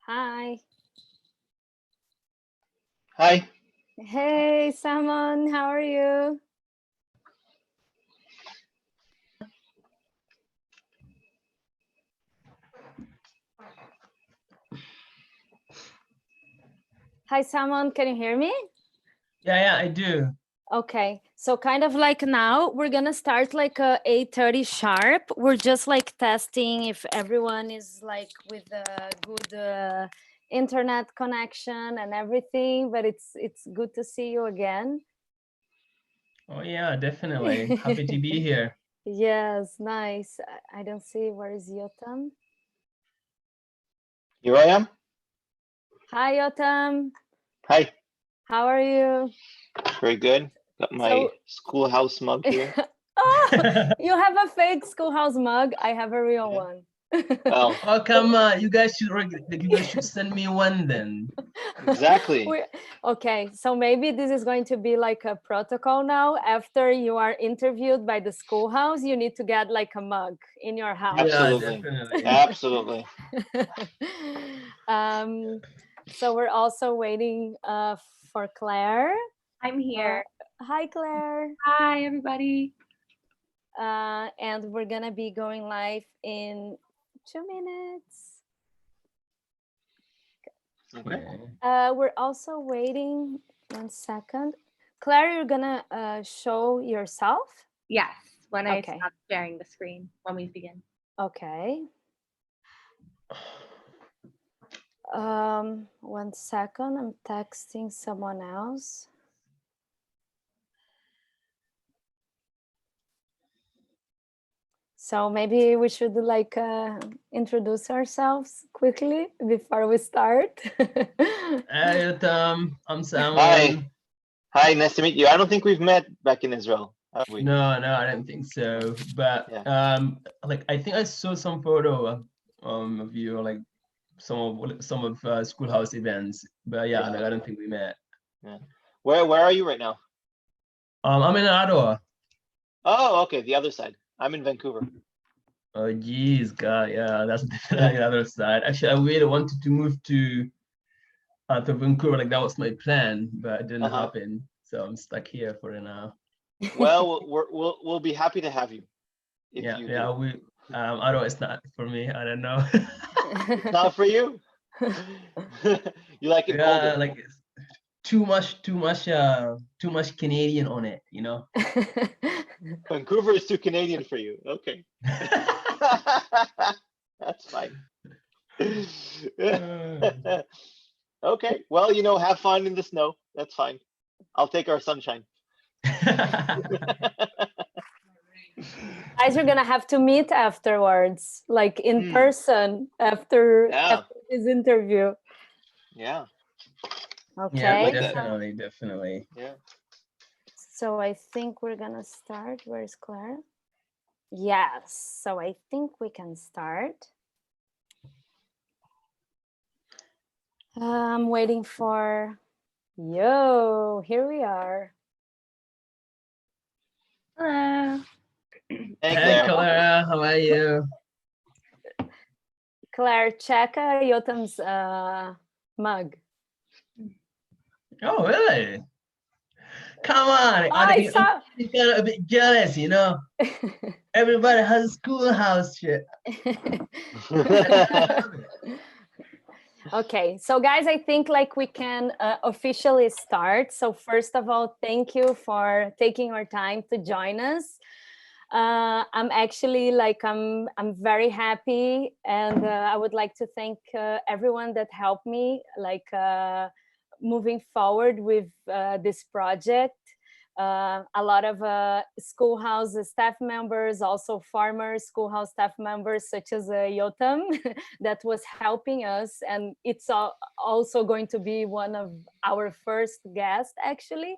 Hi. Hi. Hey, Simon, how are you? Hi, Simon, can you hear me? Yeah, I do. Okay, so kind of like now we're gonna start like 8:30 sharp. We're just like testing if everyone is like with a good internet connection and everything, but it's good to see you again. Oh yeah, definitely. Happy to be here. Yes, nice. I don't see, where is Yotam? Here I am. Hi, Yotam. Hi. How are you? Very good. Got my Schoolhouse mug here. Oh, you have a fake Schoolhouse mug. I have a real Yeah. one. Well, Oh come on, you guys should send me one then. exactly. Okay, so maybe this is going to be like a protocol now. After you are interviewed by the Schoolhouse, you need to get like a mug in your house. Absolutely. Yeah, definitely. Absolutely. So we're also waiting for Claire. I'm here. Hi, Claire. Hi, everybody. And we're gonna be going live in 2 minutes. Okay. We're also waiting 1 second. Claire, you're gonna show yourself? Yes, when I Okay. stop sharing the screen when we begin. Okay. 1 second, I'm texting someone else. So maybe we should like introduce ourselves quickly before we start. Hey, I'm Simon. Hi. Hi, nice to meet you. I don't think we've met back in Israel, have we? No, I don't think so. But Yeah. like I think I saw some photo of you, like some of Schoolhouse events. But yeah, Yeah. like, I don't think we met. Yeah. Where are you right now? I'm in Ottawa. Oh, okay, the other side. I'm in Vancouver. Oh geez, God, yeah, that's definitely the other side. Actually, I really wanted to move to Vancouver, like that was my plan, but it didn't happen. So I'm stuck here for now. Well, we'll be happy to have you. If Yeah, you yeah, do. we Ottawa is not for me. I don't know. It's not for you. You like it Yeah, colder. like it's too much Canadian on it, you know. Vancouver is too Canadian for you. Okay. That's fine. Okay. Well, have fun in the snow. That's fine. I'll take our sunshine. Guys, you're gonna have to meet afterwards, like in person after this interview. Yeah. Okay. Yeah, definitely. Yeah. So I think we're gonna start. Where's Claire? Yes. So I think we can start. I'm waiting for. Yo, here we are. Hello. Hey, Claire, how are you? Claire, check Yotam's mug. Oh, really? Come on. I saw. I'm kind of a bit jealous, you know? Everybody has a Schoolhouse shit. Okay, so guys, I think like we can officially start. So first of all, thank you for taking your time to join us. I'm actually like I'm very happy, and I would like to thank everyone that helped me like moving forward with this project. A lot of Schoolhouse staff members, also former Schoolhouse staff members such as Yotam that was helping us, and it's also going to be one of our first guests actually.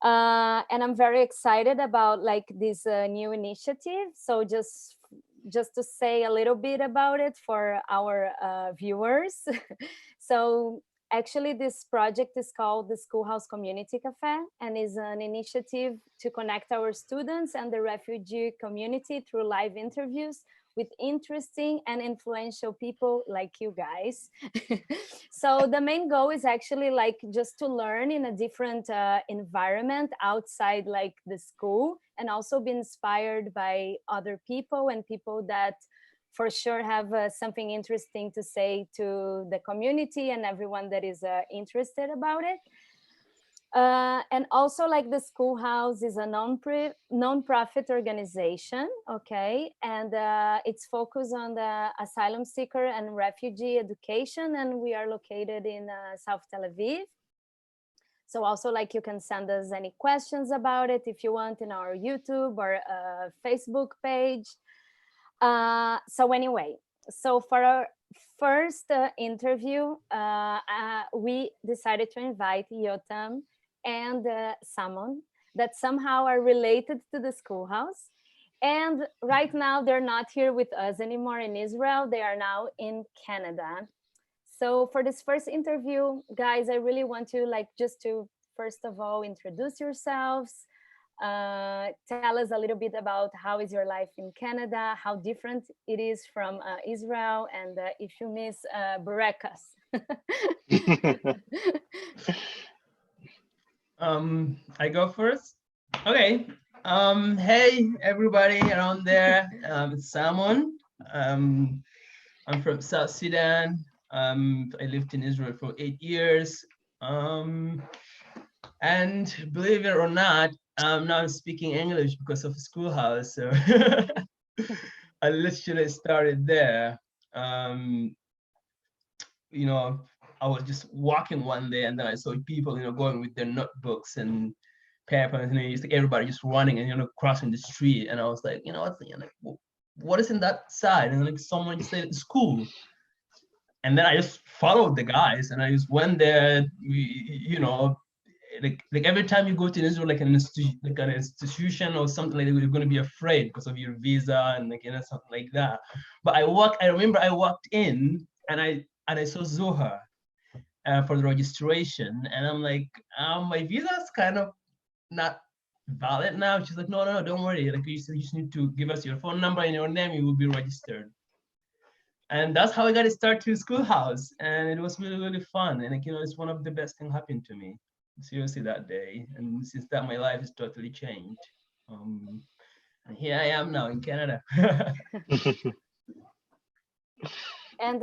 And I'm very excited about like this new initiative. So just to say a little bit about it for our viewers. So actually this project is called the Schoolhouse Community Cafe and is an initiative to connect our students and the refugee community through live interviews with interesting and influential people like you guys. So the main goal is actually like just to learn in a different environment outside like the school, and also be inspired by other people and people that for sure have something interesting to say to the community and everyone that is interested about it. And also like the Schoolhouse is a non-profit organization, okay? And it's focused on the asylum seeker and refugee education, and we are located in South Tel Aviv. So also like you can send us any questions about it if you want in our YouTube or Facebook page. So anyway, so for our first interview, we decided to invite Yotam and Samon that somehow are related to the Schoolhouse. And right now they're not here with us anymore in Israel. They are now in Canada. So for this first interview, guys, I really want you like just to, first of all, introduce yourselves. Tell us a little bit about how is your life in Canada, how different it is from Israel, and if you miss burekas. I go first. Okay. Hey everybody around there. It's Salmon. I'm from South Sudan. I lived in Israel for 8 years. And believe it or not, now I'm speaking English because of Schoolhouse. So I literally started there. You know, I was just walking one day and then I saw people, going with their notebooks and papers, and it's like everybody just running and, crossing the street. And I was like, what is in that side? And like someone just said, school. And then I just followed the guys and I just went there, like every time you go to Israel, like an institution or something like that, you're going to be afraid because of your visa and something like that. But I remember I walked in and I saw Zohar for the registration, and I'm like, my visa is kind of not valid now. She's like, no, don't worry. Like you just need to give us your phone number and your name, you will be registered. And that's how I got to start to Schoolhouse, and it was really, really fun. And it's one of the best things happened to me, seriously, that day. And since that, my life has totally changed. And here I am now in Canada. And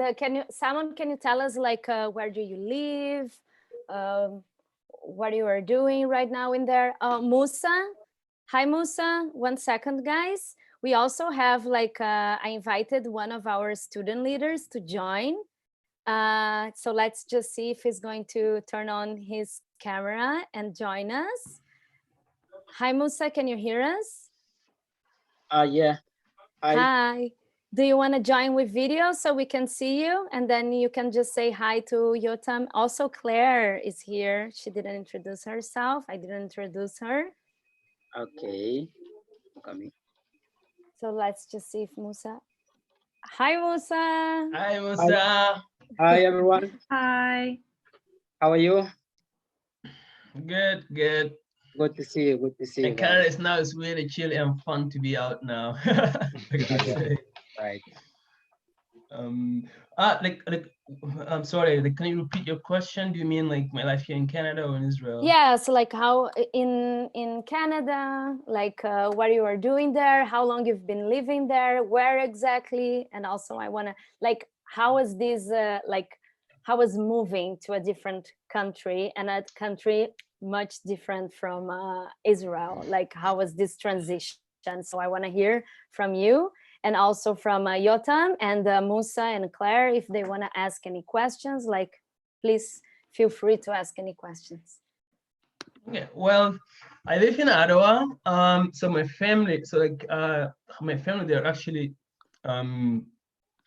Simon, can you tell us like where do you live? What you are doing right now in there? Musa, hi Musa. 1 second, guys. We also have like I invited one of our student leaders to join. So let's just see if he's going to turn on his camera and join us. Hi Musa, can you hear us? Yeah. Hi. Do you want to join with video so we can see you? And then you can just say hi to Yotam. Also, Claire is here. She didn't introduce herself. I didn't introduce her. Okay. Coming. So let's just see if Musa. Hi, Musa. Hi, Musa. Hi, everyone. Hi. How are you? Good. Good to see you. Good to see you. Canada is now it's really chill and fun to be out now. Right. I'm sorry. Like, can you repeat your question? Do you mean like my life here in Canada or in Israel? Yeah, so like how in Canada, like what you are doing there, how long you've been living there, where exactly, and also I want to like how is this how is moving to a different country and a country much different from Israel? Like how was this transition? So I want to hear from you. And also from Yotam and Musa and Claire, if they want to ask any questions, like, please feel free to ask any questions. Okay, well, I live in Ottawa. So my family, they're actually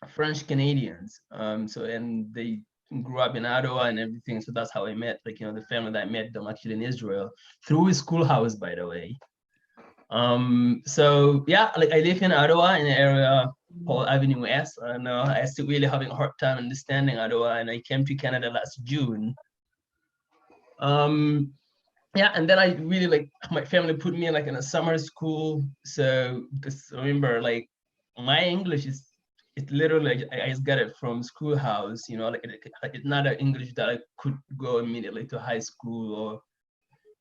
French Canadians. And they grew up in Ottawa and everything. So that's how I met, the family that I met them actually in Israel through a Schoolhouse, by the way. So yeah, like I live in Ottawa in an area called Avenue West. And I still really having a hard time understanding Ottawa, and I came to Canada last June. Yeah, and then I really my family put me in a summer school. So just remember my English is, it's literally, I just got it from Schoolhouse, you know, like it's not an English that I could go immediately to high school or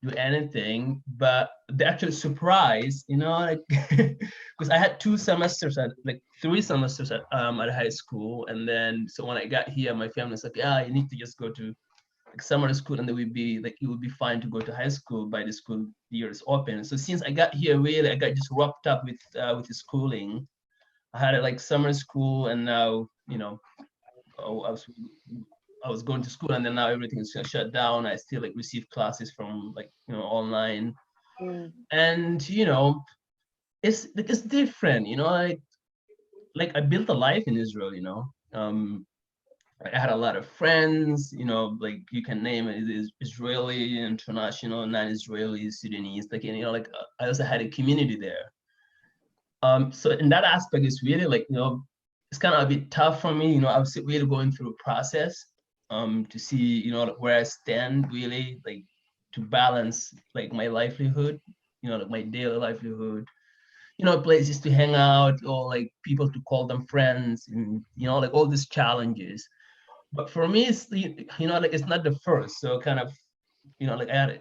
do anything. But the actual surprise, you know, like, because I had 2 semesters at, like 3 semesters at high school. And then, so when I got here, my family's like, yeah, you need to just go to like summer school, and then we'd be like, it would be fine to go to high school by the school year is open. So since I got here, really, I got just wrapped up with the schooling. I had like summer school, and now, you know, oh, I was going to school, and then now everything is shut down. I still like receive classes from like, you know, online. And you know, it's different, you know, like I built a life in Israel, you know. I had a lot of friends, you know, like you can name it, is Israeli, international, non-Israeli, Sudanese, like, you know, like I also had a community there. So in that aspect, it's really like, you know, it's kind of a bit tough for me, you know. I was really going through a process to see, you know, like where I stand, really, like to balance like my livelihood, you know, like my daily livelihood, you know, places to hang out, or like people to call them friends, and you know, like all these challenges. But for me, it's, you know, like it's not the first. So kind of, you know, like I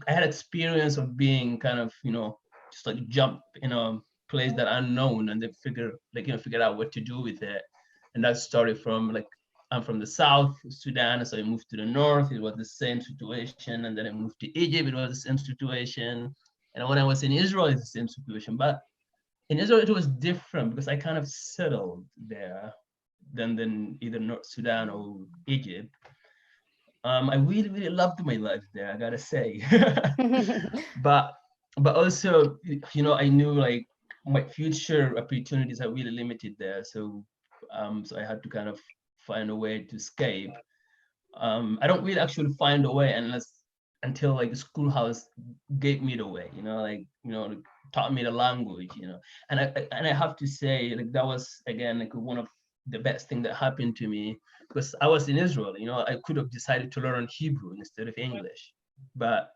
had experience of being kind of, you know, just like jump in a place that unknown, and then figure out what to do with it. And that started from like, I'm from the South Sudan, so I moved to the north. It was the same situation, and then I moved to Egypt. It was the same situation, and when I was in Israel, it's the same situation. But in Israel, it was different because I kind of settled there than either North Sudan or Egypt. I really, really loved my life there, I gotta say. but but also, you know, I knew like my future opportunities are really limited there. So so I had to kind of find a way to escape. I don't really actually find a way until like Schoolhouse gave me the way, you know, like, you know, like, taught me the language, you know. And I have to say, like, that was again like one of the best thing that happened to me, because I was in Israel, you know. I could have decided to learn Hebrew instead of English, but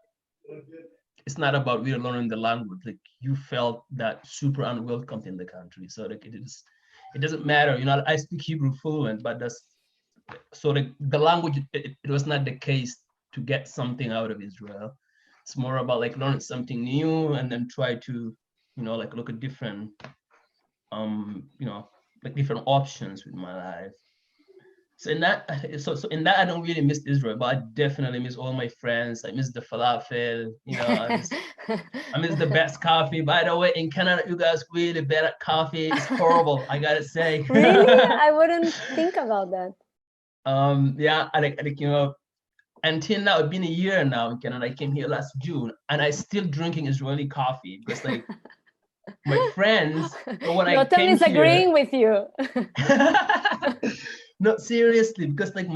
it's not about really learning the language. Like, you felt that super unwelcome in the country. So like it doesn't matter, you know. I speak Hebrew fluent, but that's so the language, it was not the case to get something out of Israel. It's more about like learning something new, and then try to, you know, like look at different you know, like different options with my life. So in that, so in that, I don't really miss Israel, but I definitely miss all my friends. I miss the falafel, you know. I miss the best coffee. By the way, in Canada, you guys really bad at coffee. It's horrible, I gotta say. Really? I wouldn't think about that. Yeah, I like, you know, until now, it's been a year now in Canada. I came here last June, and I still drinking Israeli coffee because like my friends, when I Yotam came is here, agreeing with you. no, seriously, because like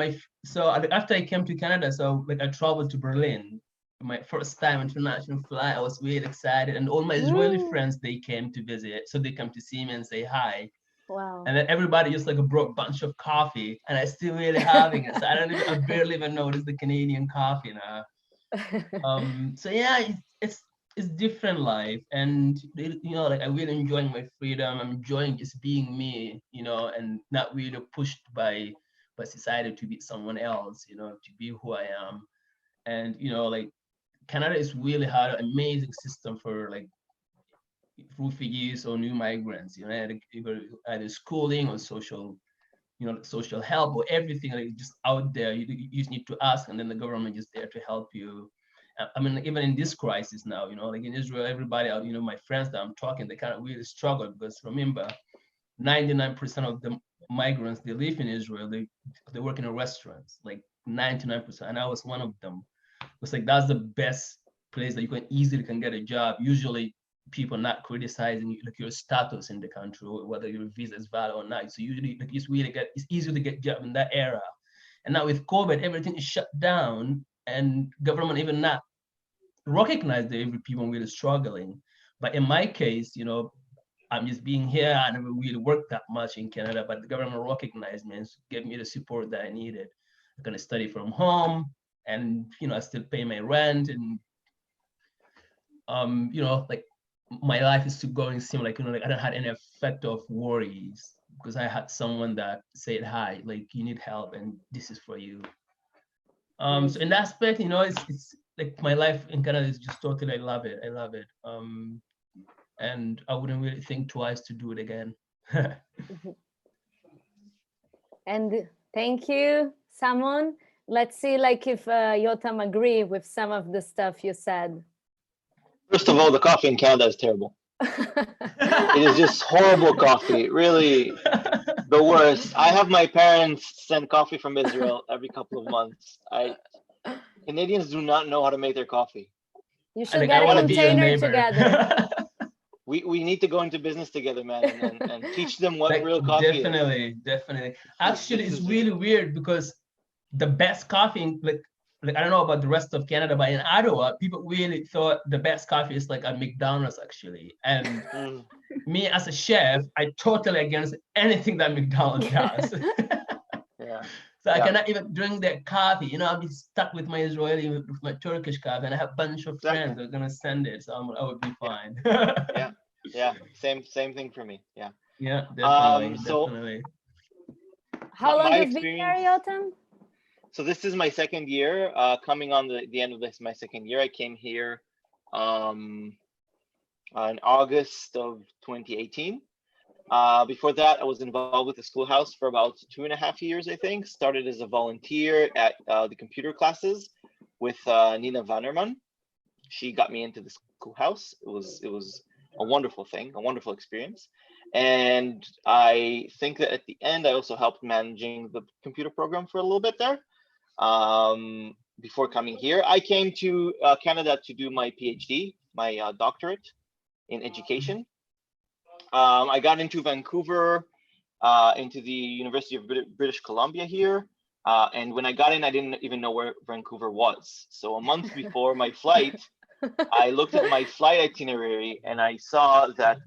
so after I came to Canada, so like I traveled to Berlin, my first time international flight. I was really excited, and all my Israeli friends, they came to visit, so they come to see me and say hi. Wow. And then everybody just like brought a bunch of coffee, and I still really having it. So I barely even noticed the Canadian coffee now. So yeah, it's different life, and you know, like I really enjoying my freedom. I'm enjoying just being me, you know, and not really pushed by society to be someone else, you know, to be who I am. And you know, like Canada is really had an amazing system for like refugees or new migrants, you know, either schooling or social, you know, social help or everything, like just out there. You just need to ask, and then the government is there to help you. I mean, even in this crisis now, you know, like in Israel, everybody, you know, my friends that I'm talking, they kind of really struggle because remember, 99% of the migrants, they live in Israel, they work in restaurants, like 99%, and I was one of them. It's like that's the best place that you can easily can get a job. Usually people not criticizing like your status in the country, or whether your visa is valid or not. So usually like it's easy to get job in that era. And now with COVID, everything is shut down, and government even not recognize that every people really struggling. But in my case, you know, I'm just being here. I never really worked that much in Canada, but the government recognized me and gave me the support that I needed. I'm gonna study from home, and you know, I still pay my rent, and you know, like my life is still going similar, like, like I don't have any effect of worries because I had someone that said, hi, like you need help and this is for you. So in that aspect, it's like my life in Canada is just totally, I love it. I love it. And I wouldn't really think twice to do it again. And thank you, Simon. Let's see like if Yotam agree with some of the stuff you said. First of all, the coffee in Canada is terrible. It is just horrible coffee, really the worst. I have my parents send coffee from Israel every couple of months. Canadians do not know how to make their coffee. You should get a container together. We need to go into business together, man, and teach them what real coffee is. Definitely. Actually, it's really weird because the best coffee, like I don't know about the rest of Canada, but in Ottawa, people really thought the best coffee is like at McDonald's, actually. And me as a chef, I totally against anything that McDonald's does. Yeah. So I cannot even drink their coffee. I'll be stuck with my Israeli, with my Turkish coffee, and I have a bunch of friends that are gonna send it, so I would be fine. Yeah. Same thing for me. Yeah. Yeah, definitely. How long have you been here, Yotam? So this is my second year. Coming on the end of this, my second year. I came here in August of 2018. Before that, I was involved with the Schoolhouse for about 2.5 years, I think. Started as a volunteer at the computer classes with Nina Vannerman. She got me into the Schoolhouse. It was a wonderful thing, a wonderful experience. And I think that at the end, I also helped managing the computer program for a little bit there. Before coming here, I came to Canada to do my PhD, my doctorate in education. I got into Vancouver, into the University of British Columbia here. And when I got in, I didn't even know where Vancouver was. So a month before my flight, I looked at my flight itinerary and I saw that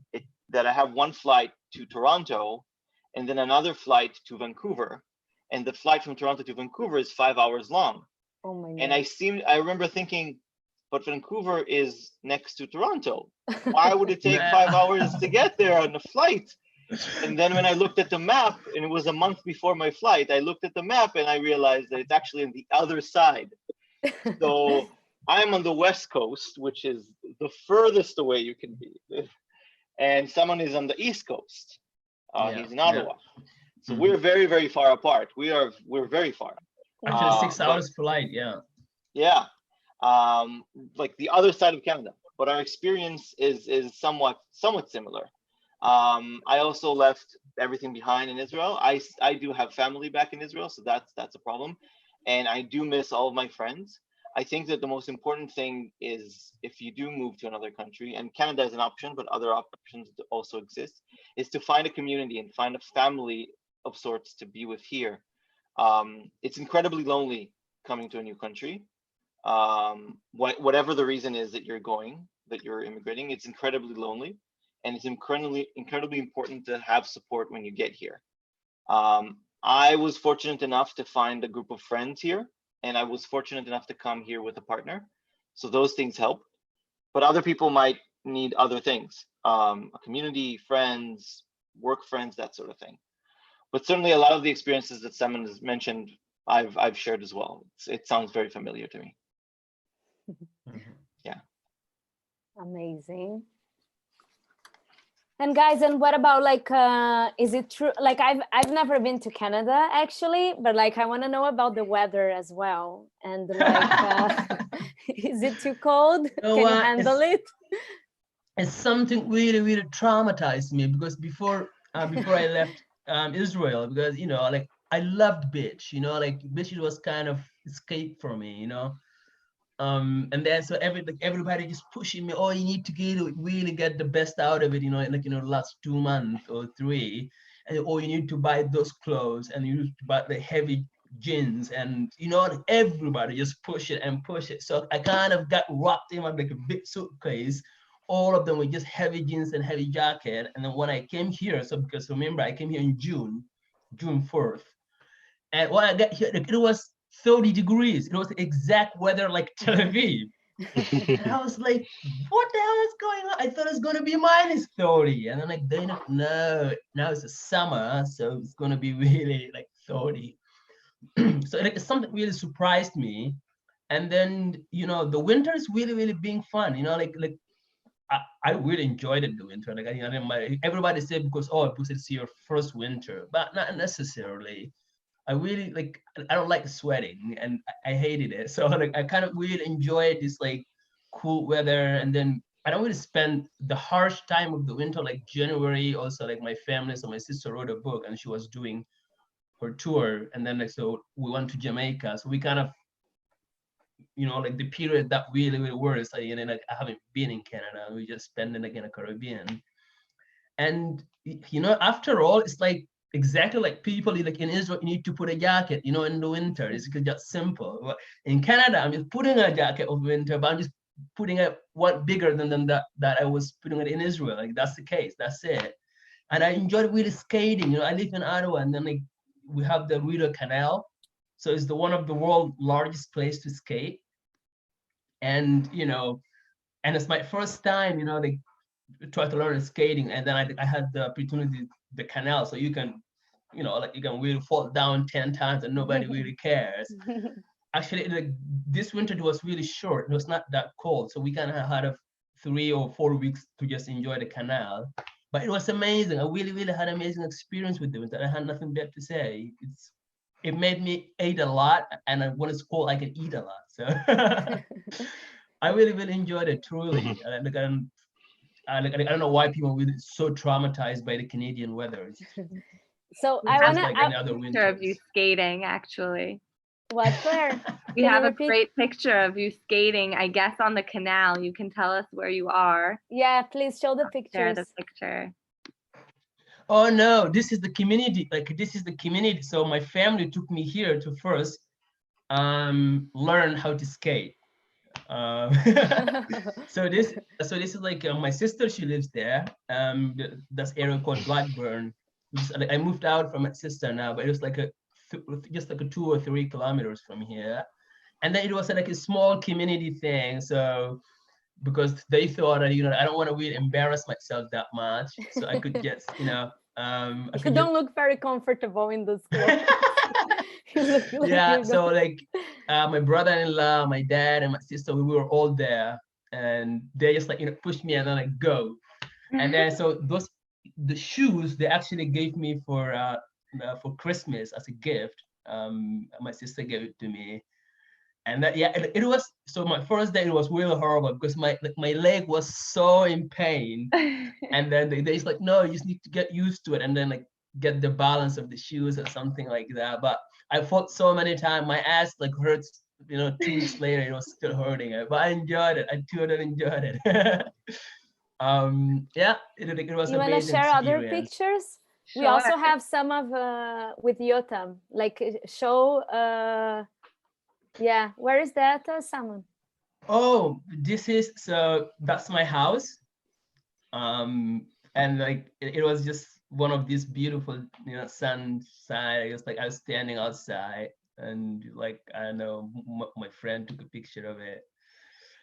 I have one flight to Toronto and then another flight to Vancouver. And the flight from Toronto to Vancouver is 5 hours long. Oh my God. And I remember thinking, but Vancouver is next to Toronto. Why would it take 5 hours to get there on the flight? And then when I looked at the map, and it was a month before my flight, I looked at the map and I realized that it's actually on the other side. So I'm on the West Coast, which is the furthest away you can be. And someone is on the East Coast. He's in Ottawa. So we're very, very far apart. We're very far. Actually, 6 hours flight, yeah. Yeah. Like the other side of Canada, but our experience is somewhat similar. I also left everything behind in Israel. I do have family back in Israel, so that's a problem, and I do miss all of my friends. I think that the most important thing is if you do move to another country, and Canada is an option, but other options also exist, is to find a community and find a family of sorts to be with here. It's incredibly lonely coming to a new country. Whatever the reason is that you're immigrating, it's incredibly lonely, and it's incredibly important to have support when you get here. I was fortunate enough to find a group of friends here, and I was fortunate enough to come here with a partner. So those things help, but other people might need other things, a community, friends, work friends, that sort of thing. But certainly a lot of the experiences that Simon has mentioned, I've shared as well. It sounds very familiar to me. Yeah. Amazing. And guys, and what about like, is it true? Like I've never been to Canada actually, but like I want to know about the weather as well. And like, is it too cold? Can you handle it? It's something really, really traumatized me because before I left Israel, because like I loved beach, like beach was kind of escape for me, and then so everybody just pushing me, oh, you need to really get the best out of it, like last 2 months or 3, and oh, you need to buy those clothes and you need to buy the heavy jeans, and everybody just push it. So I kind of got wrapped in like a big suitcase. All of them were just heavy jeans and heavy jacket. And then when I came here, so because remember I came here in June 4th, and when I got here, it was 30 degrees. It was the exact weather like Tel Aviv. And I was like, what the hell is going on? I thought it's going to be minus 30. And I'm like, no, now it's a summer, so it's going to be really like 30. So like, something really surprised me. And then, the winter is really, really being fun, like I really enjoyed it, the winter. Like, everybody said because it's your first winter, but not necessarily. I really I don't like sweating and I hated it. So like I kind of really enjoyed this like cool weather. And then I don't really spend the harsh time of the winter, like January. Also, like my family, so my sister wrote a book and she was doing her tour. And then so we went to Jamaica. So we kind of, like the period that really, really works. I haven't been in Canada. We just spending in the Caribbean. And after all, it's like exactly like people like in Israel, you need to put a jacket, in the winter. It's just simple. But in Canada, I'm just putting a jacket of winter, but I'm just putting a one bigger than that I was putting it in Israel. Like that's the case. That's it. And I enjoyed really skating. I live in Ottawa, and then like we have the Rideau Canal, so it's one of the world's largest place to skate. And and it's my first time, like try to learn skating, and then I had the opportunity the canal, so you can like you can really fall down 10 times and nobody really cares. Actually, like this winter it was really short. It was not that cold, so we kind of had 3 or 4 weeks to just enjoy the canal. But it was amazing. I really, really had an amazing experience with the winter. I had nothing bad to say. It made me eat a lot, and when it's cold, I can eat a lot. So I really, really enjoyed it. Truly, I don't know why people were so traumatized by the Canadian weather. So We I have want a like any to. other picture of you winters. skating, actually. What, Claire? We Can have you a repeat? great picture of you skating, I guess, on the canal. You can tell us where you are. Yeah, please show the Share pictures. the picture. Oh no, this is the community. Like this is the community. So my family took me here to first learn how to skate. Um, so this is like my sister. She lives there. That's area called Blackburn. I moved out from my sister now, but it was like just like 2 or 3 kilometers from here. And then it was like a small community thing. So because they thought I don't want to really embarrass myself that much, so I could just You don't look very comfortable in this clothes. You look like yeah. you're So going- like my brother-in-law, my dad, and my sister, we were all there, and they just like pushed me and then like go. And then so the shoes they actually gave me for Christmas as a gift. My sister gave it to me, and that it was so my first day it was really horrible because my leg was so in pain. And then they just like, no, you just need to get used to it and then like get the balance of the shoes or something like that. But I fought so many times, my ass like hurts, 2 weeks later, it was still hurting it. But I enjoyed it. I totally enjoyed it. Yeah, it was You want to amazing share other experience. pictures? We Sure. also have some of with Yotam. Like show. Yeah, where is that, Simon? Oh, that's my house. And like it was just one of these beautiful, sunshine. I was standing outside, and like I don't know, my friend took a picture of it.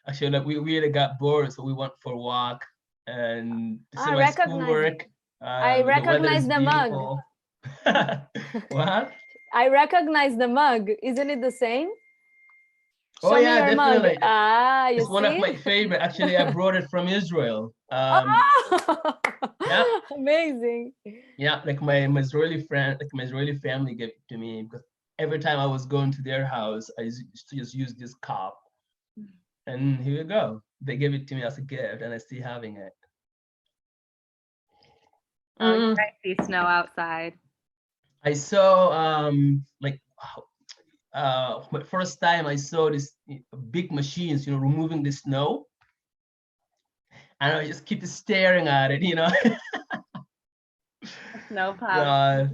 Actually, like we really got bored, so we went for a walk and to see my schoolwork. I The weather recognize is the mug. beautiful. What? I recognize the mug. Isn't it the same? Oh Show me yeah, your mug. definitely. Ah, you It's one of see? my favorite. Actually, I brought it from Israel. Oh, Yeah. amazing. Yeah, like my Israeli friend, like my Israeli family gave it to me because every time I was going to their house, I used to just use this cup. And here you go. They gave it to me as a gift, and I still having it. Oh, you might see snow outside. I saw like my first time I saw this big machines, removing the snow, and I just keep staring at it, Snow plow.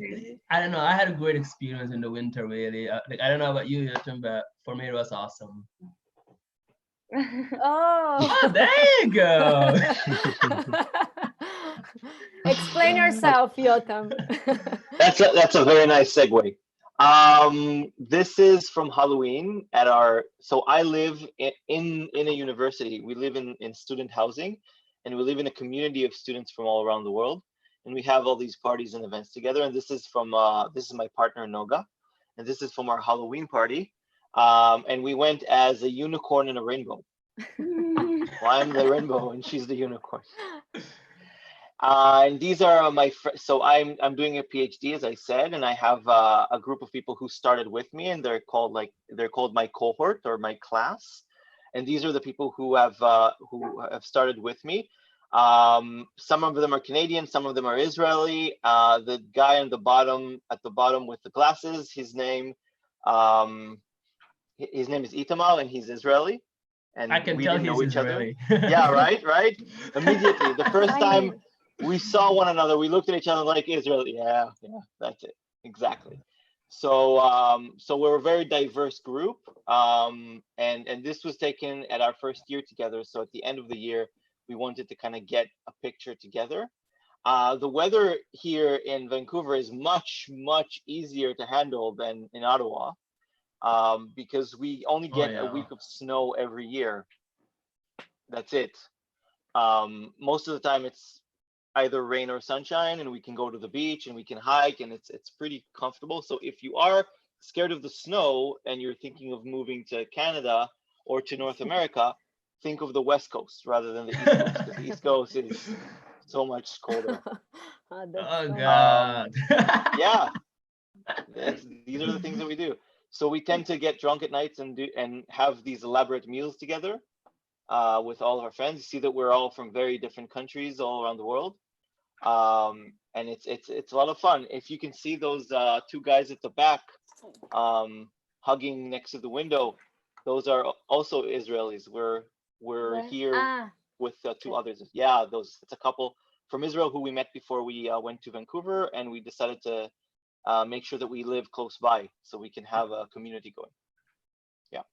I don't know. I had a great experience in the winter, really. Like I don't know about you, Yotam, but for me it was awesome. Oh, there you go. Explain yourself, Yotam. That's a very nice segue. This is from Halloween at our. So I live in a university. We live in student housing, and we live in a community of students from all around the world. And we have all these parties and events together. And this is from this is my partner Noga, and this is from our Halloween party. And we went as a unicorn and a rainbow. Well, I'm the rainbow and she's the unicorn. And these are my friends. So I'm doing a PhD, as I said, and I have a group of people who started with me, and they're called my cohort or my class. And these are the people who have started with me. Some of them are Canadian, some of them are Israeli. The guy at the bottom with the glasses, his name is Itamar, and he's Israeli. And I can we tell didn't know he's each other. Israeli. Yeah, right. Immediately, the first I time knew. we saw one another, we looked at each other like Israel. Yeah, that's it. Exactly. So we're a very diverse group. And this was taken at our first year together. So at the end of the year, we wanted to kind of get a picture together. The weather here in Vancouver is much, much easier to handle than in Ottawa, because we only get a week of snow every year. That's it. Most of the time it's either rain or sunshine, and we can go to the beach and we can hike, and it's pretty comfortable. So if you are scared of the snow and you're thinking of moving to Canada or to North America, think of the West Coast rather than the East Coast, because the East Coast is so much colder. Oh So God. Yeah, these are the things that we do. So we tend to get drunk at nights and have these elaborate meals together with all of our friends. You see that we're all from very different countries all around the world, and it's a lot of fun. If you can see those two guys at the back hugging next to the window, those are also Israelis. We're where? here with two okay. others. Yeah, it's a couple from Israel who we met before we went to Vancouver, and we decided to make sure that we live close by so we can have a community going. Yeah.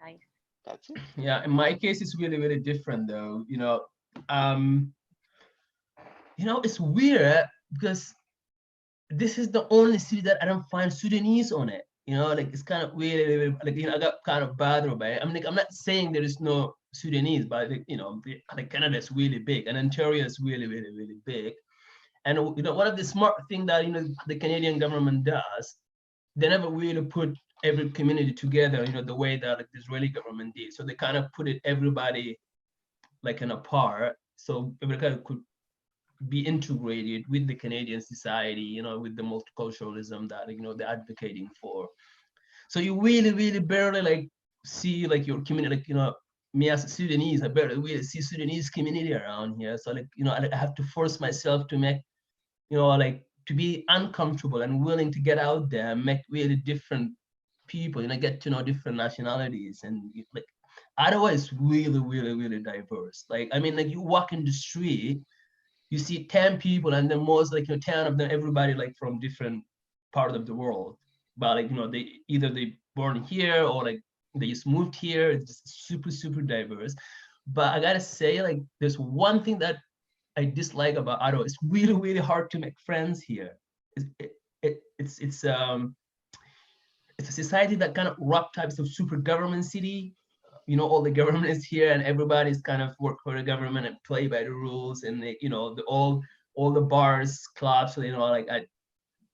Nice. That's it. Yeah, in my case, it's really, really different though. It's weird because this is the only city that I don't find Sudanese on it. Like it's kind of weird. Like I got kind of bothered by it. I'm not saying there is no Sudanese, but like Canada is really big, and Ontario is really, really, really big. And one of the smart thing that the Canadian government does, they never really put every community together, the way that like the Israeli government did. So they kind of put everybody like in a part, so everybody could be integrated with the Canadian society, with the multiculturalism that they're advocating for. So you really, really barely like see like your community, like me as a Sudanese, I barely really see Sudanese community around here. So like I have to force myself to make like to be uncomfortable and willing to get out there and make really different people, get to know different nationalities. And like Ottawa is really, really, really diverse. Like, I mean, like you walk in the street, you see 10 people, and then most like 10 of them, everybody like from different part of the world. But like, they born here or like they just moved here. It's just super, super diverse. But I gotta say, like, there's one thing that I dislike about Ottawa. It's really, really hard to make friends here. It's a society that kind of rock types of super government city. All the government is here, and everybody's kind of work for the government and play by the rules. And they, all the bars, clubs, like at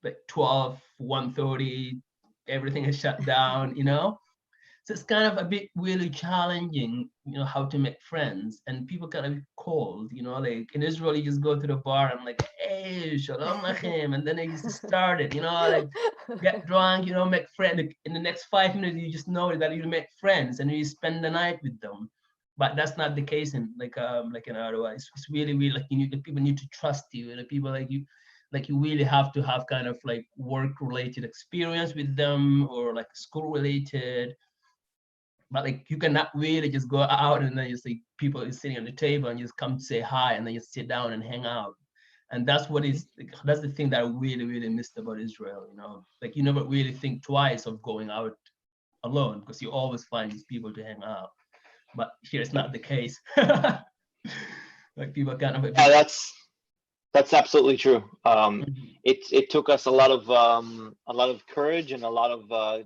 like 12, 1:30, everything is shut down. So it's kind of a bit really challenging, how to make friends, and people kind of cold, like in Israel, you just go to the bar and like, hey, shalom lachem, and then they just started, like get drunk, make friends. In the next 5 minutes, you just know that you make friends and you spend the night with them. But that's not the case in like in Ottawa. It's really, really like people need to trust you, and people like you really have to have kind of like work-related experience with them or like school-related. But like you cannot really just go out and then just like people is sitting on the table and just come to say hi and then just sit down and hang out. And that's the thing that I really, really missed about Israel. Like you never really think twice of going out alone because you always find these people to hang out. But here it's not the case. Like people kind of Yeah, That's absolutely true. Mhm. It took us a lot of courage and a lot of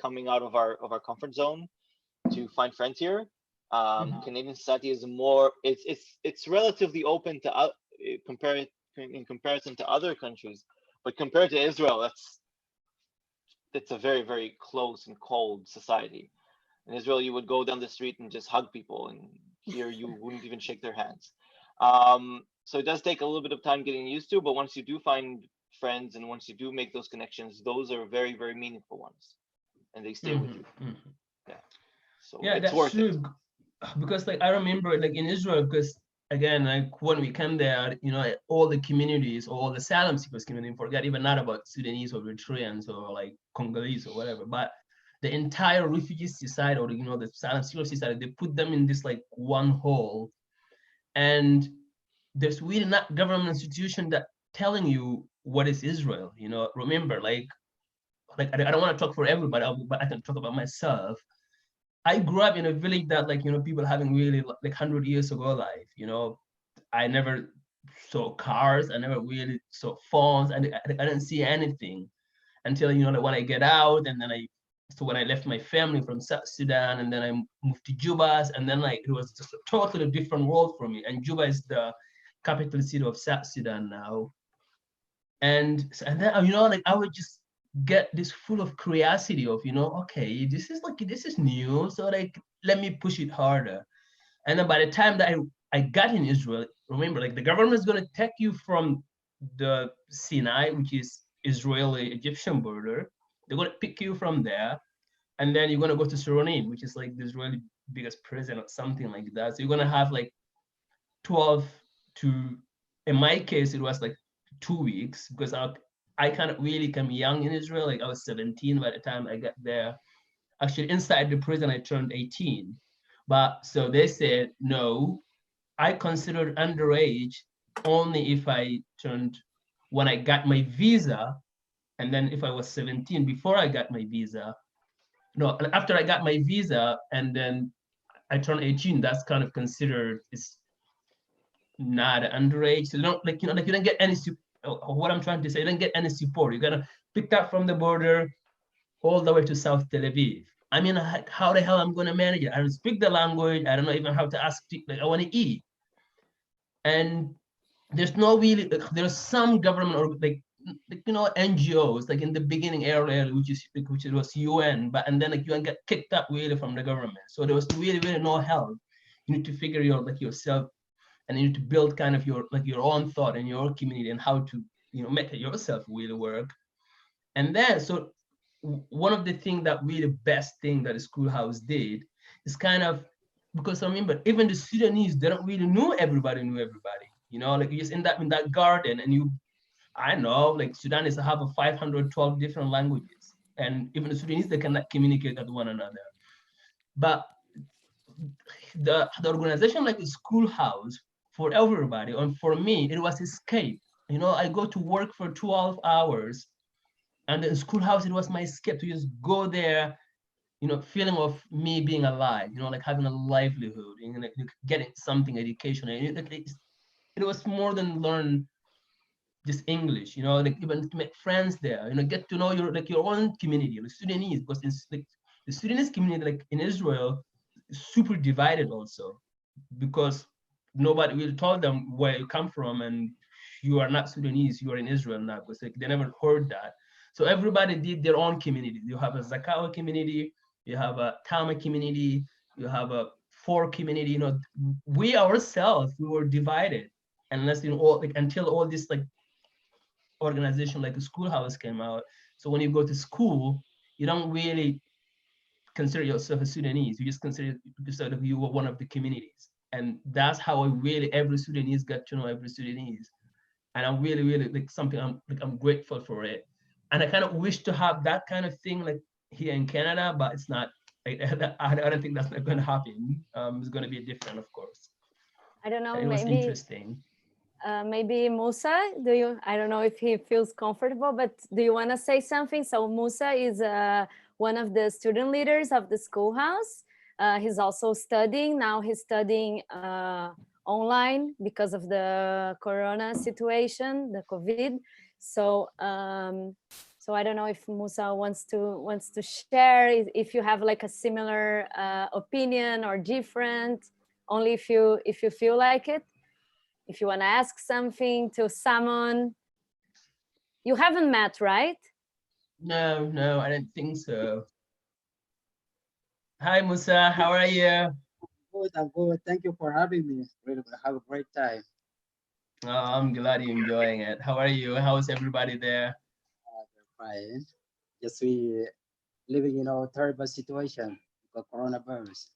coming out of our comfort zone to find friends here. Mhm. Canadian society is more it's relatively open to compare in comparison to other countries, but compared to Israel, it's a very close and cold society. In Israel, you would go down the street and just hug people, and here you wouldn't even shake their hands. So it does take a little bit of time getting used to, but once you do find friends and once you do make those connections, those are very meaningful ones, and they stay with Mhm. you. Mhm. Yeah, so Yeah, it's that's worth it. true. Because like I remember like in Israel, because again, like when we came there, all the communities, all the asylum seekers community, forget even not about Sudanese or Eritreans or like Congolese or whatever, but the entire refugee society or the asylum seeker society, they put them in this like one hole, and there's really not government institution that telling you what is Israel. Remember, I don't want to talk for everybody, but I can talk about myself. I grew up in a village that people having really like 100 years ago life. I never saw cars. I never really saw phones. I didn't see anything until like when I get out, and then so when I left my family from South Sudan, and then I moved to Juba, and then like it was just a totally different world for me. And Juba is the capital city of South Sudan now. And then like I would just get this full of curiosity of okay, this is new, so like let me push it harder. And then by the time that I got in Israel, remember, like the government is going to take you from the Sinai, which is Israeli Egyptian border. They're going to pick you from there, and then you're going to go to Suronim, which is like the Israeli biggest prison or something like that. So you're going to have like 12 to, in my case, it was like 2 weeks, because I kind of really came young in Israel. Like I was 17 by the time I got there. Actually, inside the prison, I turned 18. But so they said, no, I considered underage only if I turned, when I got my visa, and then if I was 17 before I got my visa. No, after I got my visa and then I turned 18, that's kind of considered is not underage. So you don't like you don't get any what I'm trying to say, you don't get any support. You're gonna pick up from the border all the way to South Tel Aviv. I mean, how the hell I'm gonna manage it? I don't speak the language. I don't know even how to ask. Like I want to eat, and there's no really. There's some government or NGOs like in the beginning earlier, which was UN, but and then like UN got kicked out really from the government. So there was really no help. You need to figure your like yourself, and you need to build kind of your own thought in your community and how to make it yourself really work. And then so one of the things that really best thing that the Schoolhouse did is kind of, because I remember even the Sudanese, they don't really know everybody knew everybody. Like you just end up in that garden and I know like Sudanese have a 512 different languages, and even the Sudanese, they cannot communicate with one another. But the organization like the Schoolhouse, for everybody, and for me it was escape. I go to work for 12 hours, and the Schoolhouse, it was my escape to just go there, feeling of me being alive, like having a livelihood, like getting something educational. It was more than learn just English, like even to make friends there, get to know your own community, the Sudanese, because it's like the Sudanese community, like in Israel, is super divided also, because nobody will tell them where you come from, and you are not Sudanese, you are in Israel now, because like, they never heard that. So everybody did their own community. You have a Zakawa community, you have a Tama community, you have a Four community. We ourselves, we were divided, unless all like until all this like organization like a Schoolhouse came out. So when you go to school, you don't really consider yourself a Sudanese. You just consider yourself you were one of the communities. And that's how every Sudanese got to know every Sudanese. And I'm really like something I'm grateful for it. And I kind of wish to have that kind of thing like here in Canada, but it's not. I don't think that's not going to happen. It's going to be different, of course. I don't know, It was interesting. Maybe Musa, I don't know if he feels comfortable, but do you want to say something? So Musa is one of the student leaders of the Schoolhouse. He's also studying. Now he's studying online because of the corona situation, the COVID. So so I don't know if Musa wants to share if you have like a similar opinion or different. Only if you feel like it. If you want to ask something to someone. You haven't met, right? No, I don't think so. Hi, Musa. How are you? Good, I'm good. Thank you for having me. Really, have a great time. Oh, I'm glad you're enjoying it. How are you? How's everybody there? They're fine. Just we living in a terrible situation because coronavirus.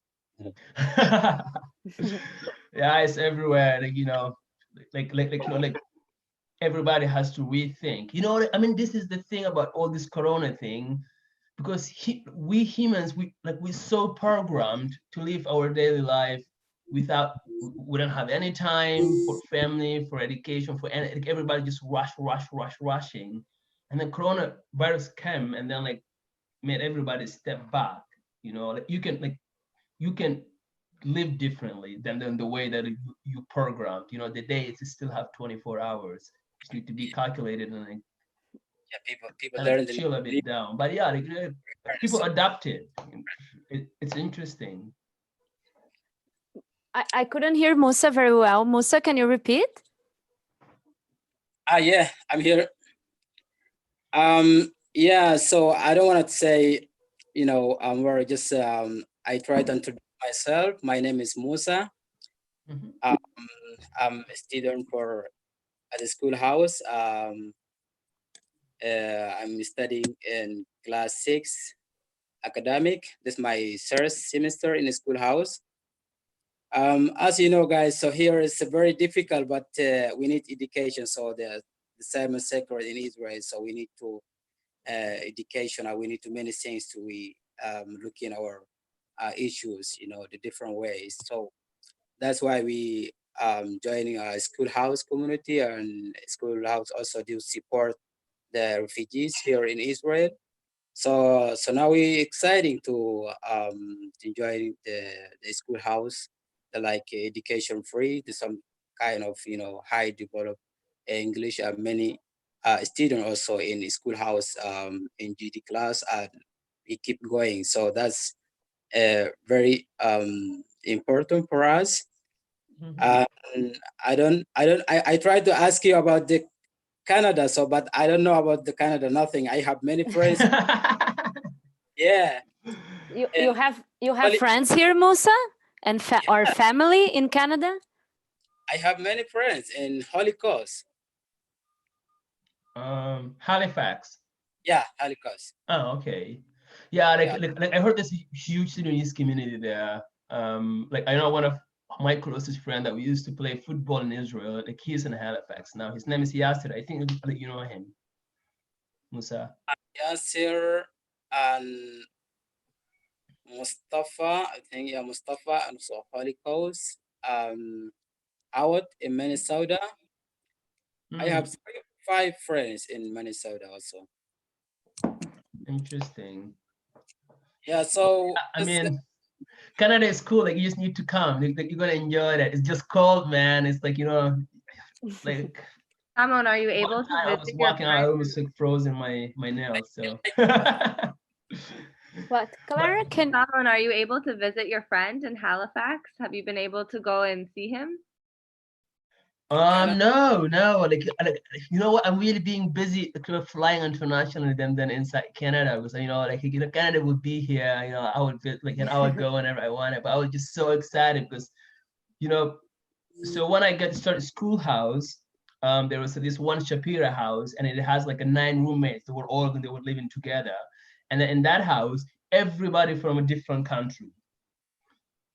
Yeah, it's everywhere. Like, you know, like everybody has to rethink. You know, I mean, this is the thing about all this corona thing, because we humans, we're so programmed to live our daily life without, we don't have any time for family, for education, for any, like everybody just rushing. And then coronavirus came and then like made everybody step back. You know, like you can live differently than the way that you programmed. You know, the days still have 24 hours. Just need to be calculated and like, Yeah, people and learn like the chill a bit down. But yeah, like, people so adapted. It's interesting. I couldn't hear Musa very well. Musa, can you repeat? yeah, I'm here. Yeah, so I don't want to say, you know, we're just I try to introduce myself. My name is Musa. Mhm. I'm a student for at the schoolhouse. I'm studying in class 6 academic. This is my first semester in the schoolhouse. As you know, guys, so here is very difficult, but we need education. So the same sacred in Israel. So we need to education. We need to many things to we look in our issues. You know, the different ways. So that's why we joining a schoolhouse community, and schoolhouse also do support the refugees here in Israel. So now we exciting to enjoy the schoolhouse, the like education free, the some kind of high developed English. Many students also in the schoolhouse in GD class, and we keep going. So that's very important for us. Mhm. I tried to ask you about the Canada, so but I don't know about the Canada. Nothing. I have many friends. Yeah. You have Only- friends here, Musa, and or family in Canada? I have many friends in Holocaust. Halifax. Yeah, Holocaust. Oh, okay. Yeah, Yeah. like I heard this huge Sudanese community there. Like I know one of my closest friend that we used to play football in Israel. Like he's in Halifax now. His name is Yasser. I think like, you know him, Musa. Yasser and Mustafa. I think yeah, Mustafa and so Holocaust. Out in Minnesota. I have Mm, 5 friends in Minnesota also. interesting. Yeah, so I mean, Canada is cool. Like you just need to come. Like, you're gonna enjoy that. It's just cold, man. It's like, you know, like Ramon, are you one able to time I was visit your walking out, I friend? almost like frozen my nails. So What, Clara? Can Ramon, are you able to visit your friend in Halifax? Have you been able to go and see him? no, like you know what? I'm really being busy kind of flying internationally than inside Canada, because you know, like, you know, Canada would be here, you know, I would like, and I would go whenever I wanted. But I was just so excited because, you know, so when I got started Schoolhouse, there was this one Shapira house, and it has like a 9 roommates. They were living together, and then in that house, everybody from a different country.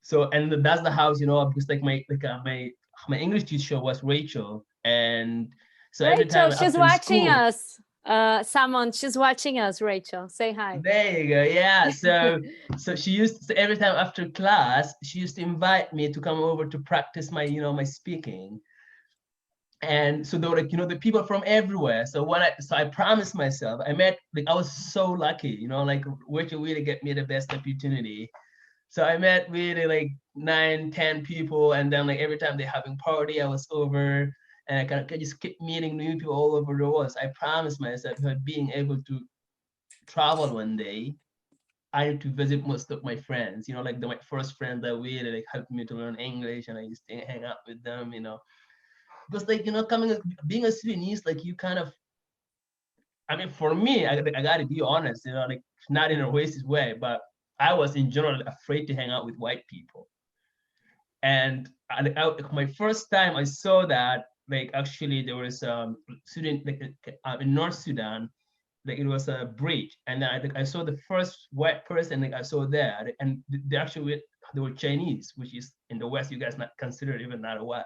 So, and that's the house, you know, because like my English teacher was Rachel, and so every Rachel, time she's after watching school, us. Someone, she's watching us, Rachel. Say hi. there you go, yeah. So she used, so every time after class, she used to invite me to come over to practice my, you know, my speaking. And so they were like, you know, the people from everywhere. So I promised myself, I was so lucky, you know, like Rachel really get me the best opportunity. So I met really like 9, 10 people, and then like every time they're having party, I was over, and I kind of just keep meeting new people all over the world. So I promised myself that being able to travel one day, I need to visit most of my friends. You know, like my first friends that really like helped me to learn English, and I used to hang out with them. You know, because like being a Sudanese, like you kind of, I mean, for me, I got to be honest, you know, like not in a racist way, but I was in general afraid to hang out with white people. And my first time I saw that, like actually there was student like in North Sudan, like it was a bridge, and then I think I saw the first white person like I saw there, and they actually they were Chinese, which is in the West you guys not considered even not a white.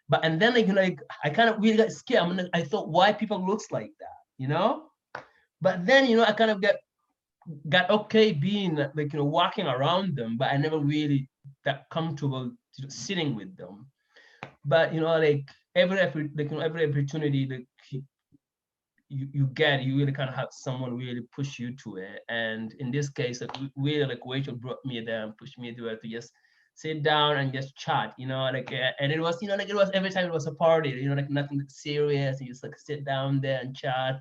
But and then like I kind of really got scared. I mean, I thought white people looks like that, you know. But then I kind of got okay being like walking around them, but I never really that comfortable sitting with them. But like every every opportunity that you get, you really kind of have someone really push you to it. And in this case, like really like Rachel brought me there and pushed me to just sit down and just chat, like and it was like it was every time it was a party, like nothing serious. You just like sit down there and chat.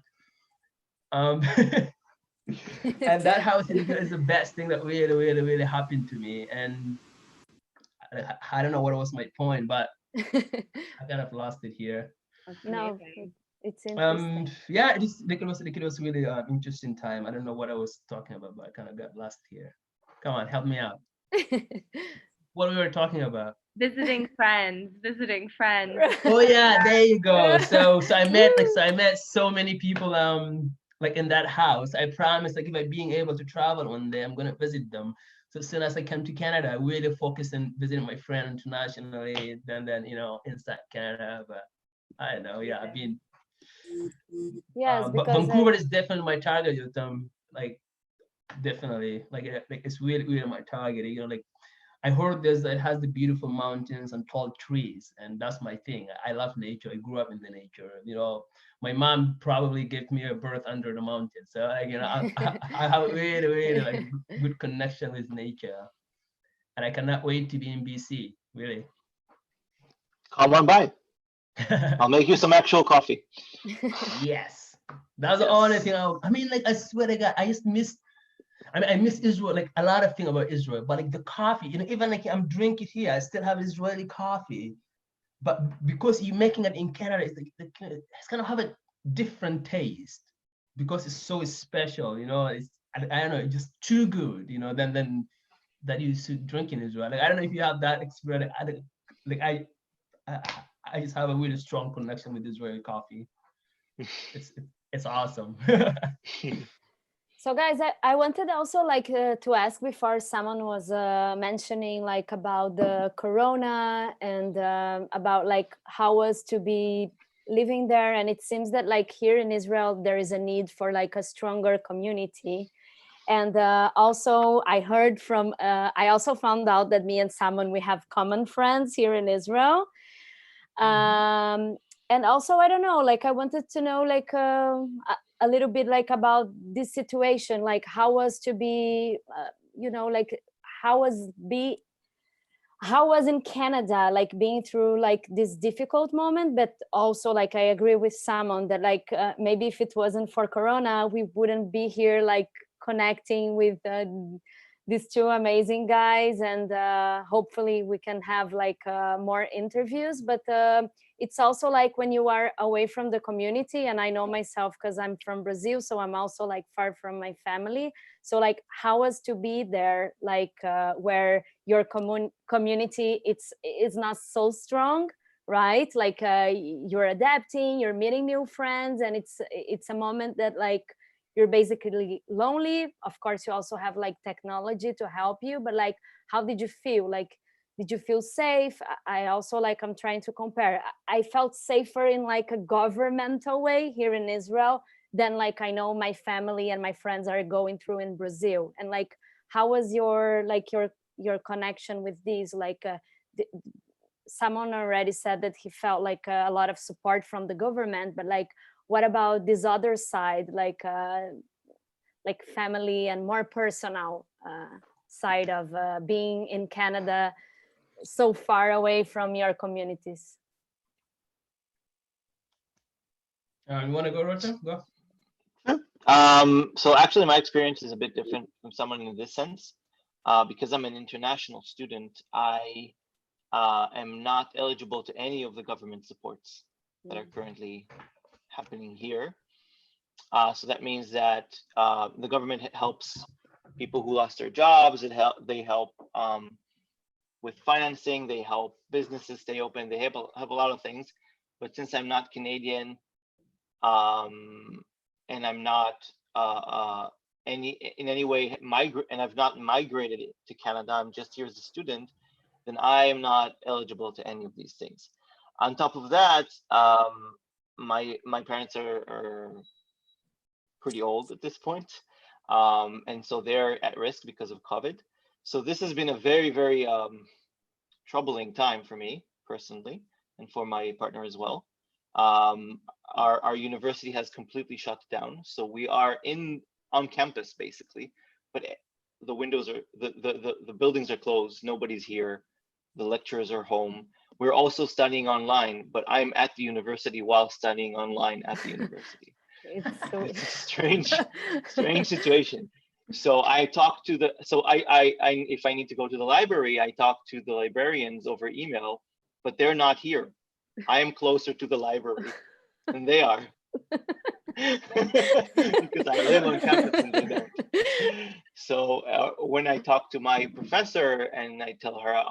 And that house is the best thing that really happened to me. And I don't know what was my point, but I kind of lost it here. No, it's interesting. Yeah, it was really interesting time. I don't know what I was talking about, but I kind of got lost here. Come on, help me out. What we were talking about? Visiting friends. Oh yeah, there you go. So I met so many people like in that house. I promised like if I being able to travel one day, I'm gonna visit them. So as soon as I come to Canada, I really focus on visiting my friend internationally, then inside Canada. But I don't know, yeah, I've been. Yes, But because Vancouver is definitely my target with them. Like definitely, like it's really my target. Like I heard it has the beautiful mountains and tall trees, and that's my thing. I love nature. I grew up in the nature. My mom probably gave me a birth under the mountains, so I have really like good connection with nature, and I cannot wait to be in BC. Really. Come on by. I'll make you some actual coffee. Yes, that's the only thing. I mean, like I swear to God, I just miss. I mean, I miss Israel, like a lot of things about Israel, but like the coffee, even like I'm drinking here, I still have Israeli coffee. But because you're making it in Canada, it's gonna have a different taste because it's so special, it's, I don't know, it's just too good, than that you should drink in Israel. Like, I don't know if you have that experience. I just have a really strong connection with Israeli coffee. It's awesome. So guys, I wanted also like to ask before someone was mentioning like about the corona and about like how was to be living there. And it seems that like here in Israel, there is a need for like a stronger community. And also I heard from, I also found out that me and someone, we have common friends here in Israel. And also, I don't know, like I wanted to know like a little bit like about this situation, like how was to be, like how was in Canada, like being through like this difficult moment. But also like I agree with someone that like maybe if it wasn't for Corona, we wouldn't be here like connecting with these two amazing guys, and hopefully we can have like more interviews. But it's also like when you are away from the community, and I know myself because I'm from Brazil, so I'm also like far from my family. So like how was to be there, like where your community it's not so strong, right? Like you're adapting, you're meeting new friends, and it's a moment that like you're basically lonely. Of course, you also have like technology to help you, but like, how did you feel? Like, did you feel safe? I also like, I'm trying to compare. I felt safer in like a governmental way here in Israel than like I know my family and my friends are going through in Brazil. And like, how was your like your connection with these? Like, someone already said that he felt like a lot of support from the government, but like, what about this other side, like family and more personal side of being in Canada so far away from your communities? You want to go, Roger? Go. So actually my experience is a bit different from someone in this sense. Because I'm an international student, I am not eligible to any of the government supports that are currently happening here. So that means that the government helps people who lost their jobs. They help with financing. They help businesses stay open. They have a lot of things. But since I'm not Canadian, and I'm not in any way and I've not migrated to Canada, I'm just here as a student, then I am not eligible to any of these things. On top of that, my parents are pretty old at this point, and so they're at risk because of COVID. So this has been a very, very troubling time for me personally, and for my partner as well. Our university has completely shut down, so we are on campus basically, but the windows are the buildings are closed. Nobody's here. The lecturers are home. We're also studying online, but I'm at the university while studying online at the university. It's a strange situation. So I talk to if I need to go to the library, I talk to the librarians over email, but they're not here. I am closer to the library than they are. Because I live on campus and they don't. So when I talk to my professor and I tell her,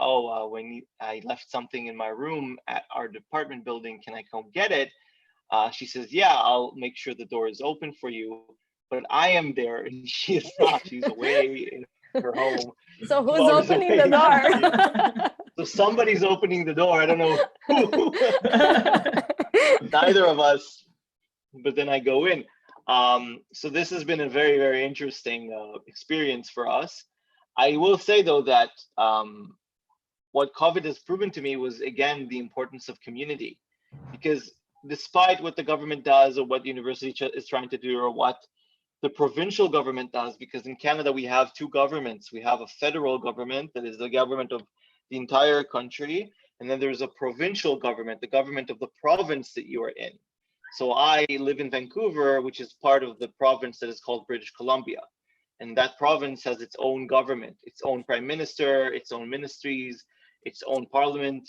when I left something in my room at our department building, can I come get it? She says, yeah, I'll make sure the door is open for you. But I am there and she is not. She's away in her home. So who's opening the door? So somebody's opening the door. I don't know who. Neither of us. But then I go in. So this has been a very, very interesting experience for us. I will say though that what COVID has proven to me was again the importance of community, because despite what the government does or what the university is trying to do or what the provincial government does, because in Canada we have two governments. We have a federal government that is the government of the entire country, and then there's a provincial government, the government of the province that you are in. So I live in Vancouver, which is part of the province that is called British Columbia. And that province has its own government, its own prime minister, its own ministries, its own parliament.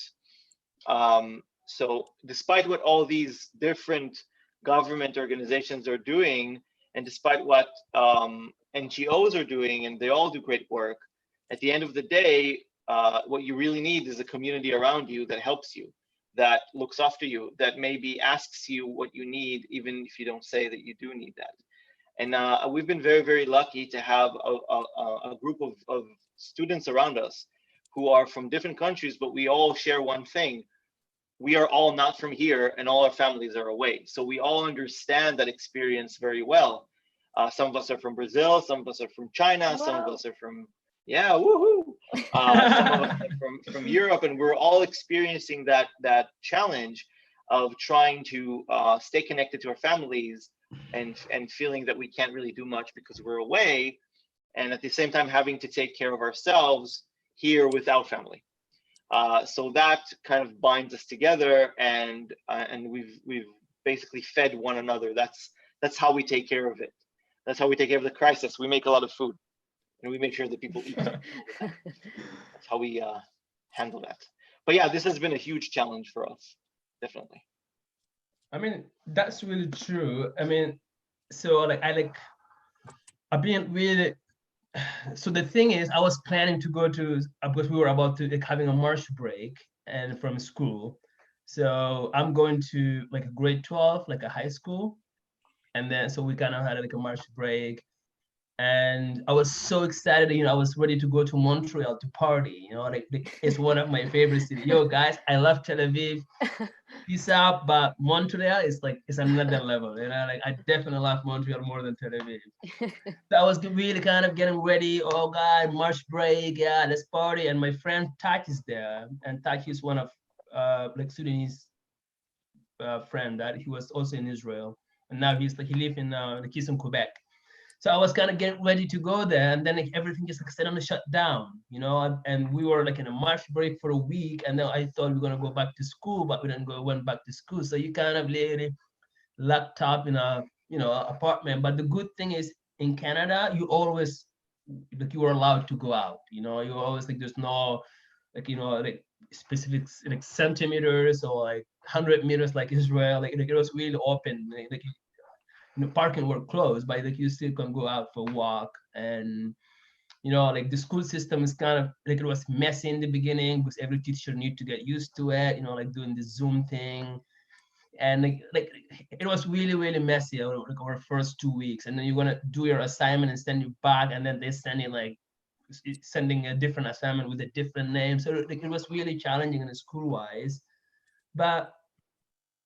So despite what all these different government organizations are doing, and despite what NGOs are doing, and they all do great work, at the end of the day, what you really need is a community around you that helps you, that looks after you, that maybe asks you what you need, even if you don't say that you do need that. And we've been very, very lucky to have a group of students around us who are from different countries, but we all share one thing. We are all not from here and all our families are away. So we all understand that experience very well. Some of us are from Brazil, some of us are from China, wow. Some of us are from, yeah, woohoo. Some of us are from Europe, and we're all experiencing that challenge of trying to stay connected to our families and feeling that we can't really do much because we're away, and at the same time having to take care of ourselves here without family. So that kind of binds us together, and we've basically fed one another. That's how we take care of it. That's how we take care of the crisis. We make a lot of food, and we make sure that people eat. That's how we handle that. But yeah, this has been a huge challenge for us, definitely. I mean, that's really true. I mean, so I've been really. So the thing is, I was planning to go to, because we were about to having a March break and from school. So I'm going to like a grade 12, like a high school. And then, so we kind of had like a March break. And I was so excited, you know, I was ready to go to Montreal to party, you know, like it's one of my favorite cities. Yo, guys, I love Tel Aviv. Peace out, but Montreal is like, it's another level, you know, like I definitely love Montreal more than Tel Aviv. So I was really kind of getting ready. Oh God, March break, yeah, let's party. And my friend Tak is there, and Tak is one of like Sudanese friend that he was also in Israel, and now he's like he lives in Quebec. So I was kind of getting ready to go there, and then like, everything just like suddenly shut down, you know. And we were like in a March break for a week, and then I thought we were gonna go back to school, but we didn't go. Went back to school, so you kind of literally locked up in a, you know, apartment. But the good thing is in Canada, you always like you are allowed to go out. You know, you always like there's no like, you know, like specific like centimeters or like 100 meters like Israel. Like it was really open. Like you know, parking were closed, but like you still can go out for a walk. And you know, like the school system is kind of like it was messy in the beginning because every teacher need to get used to it. You know, like doing the Zoom thing, and like it was really messy like our first 2 weeks. And then you're gonna do your assignment and send you back, and then they send it like sending a different assignment with a different name. So like it was really challenging in the school wise. But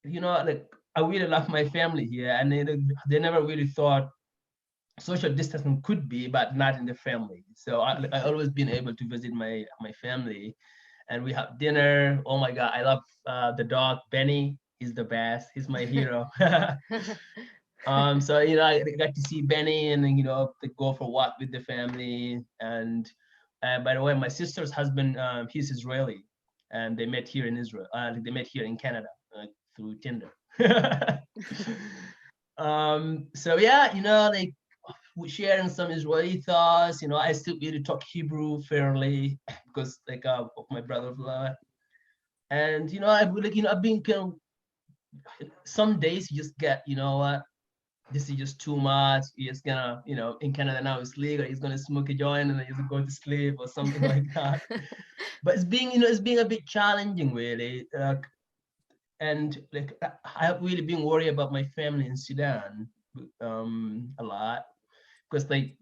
you know, like I really love my family here, and they never really thought social distancing could be, but not in the family. So I always been able to visit my family, and we have dinner. Oh my God, I love the dog Benny. He's the best. He's my hero. So you know, I got to see Benny, and then you know, they go for a walk with the family. And by the way, my sister's husband, he's Israeli, and they met here in Israel. They met here in Canada through Tinder. So yeah, you know, like sharing some Israeli thoughts. You know, I still really talk Hebrew fairly because like of my brother-in-law. And you know, I like, you know, I've been kind of, some days you just get, you know what, this is just too much. You're just gonna, you know, in Canada now it's legal. He's gonna smoke a joint and then he's go to sleep or something like that. But it's being, you know, it's being a bit challenging really. And like I have really been worried about my family in Sudan a lot, because like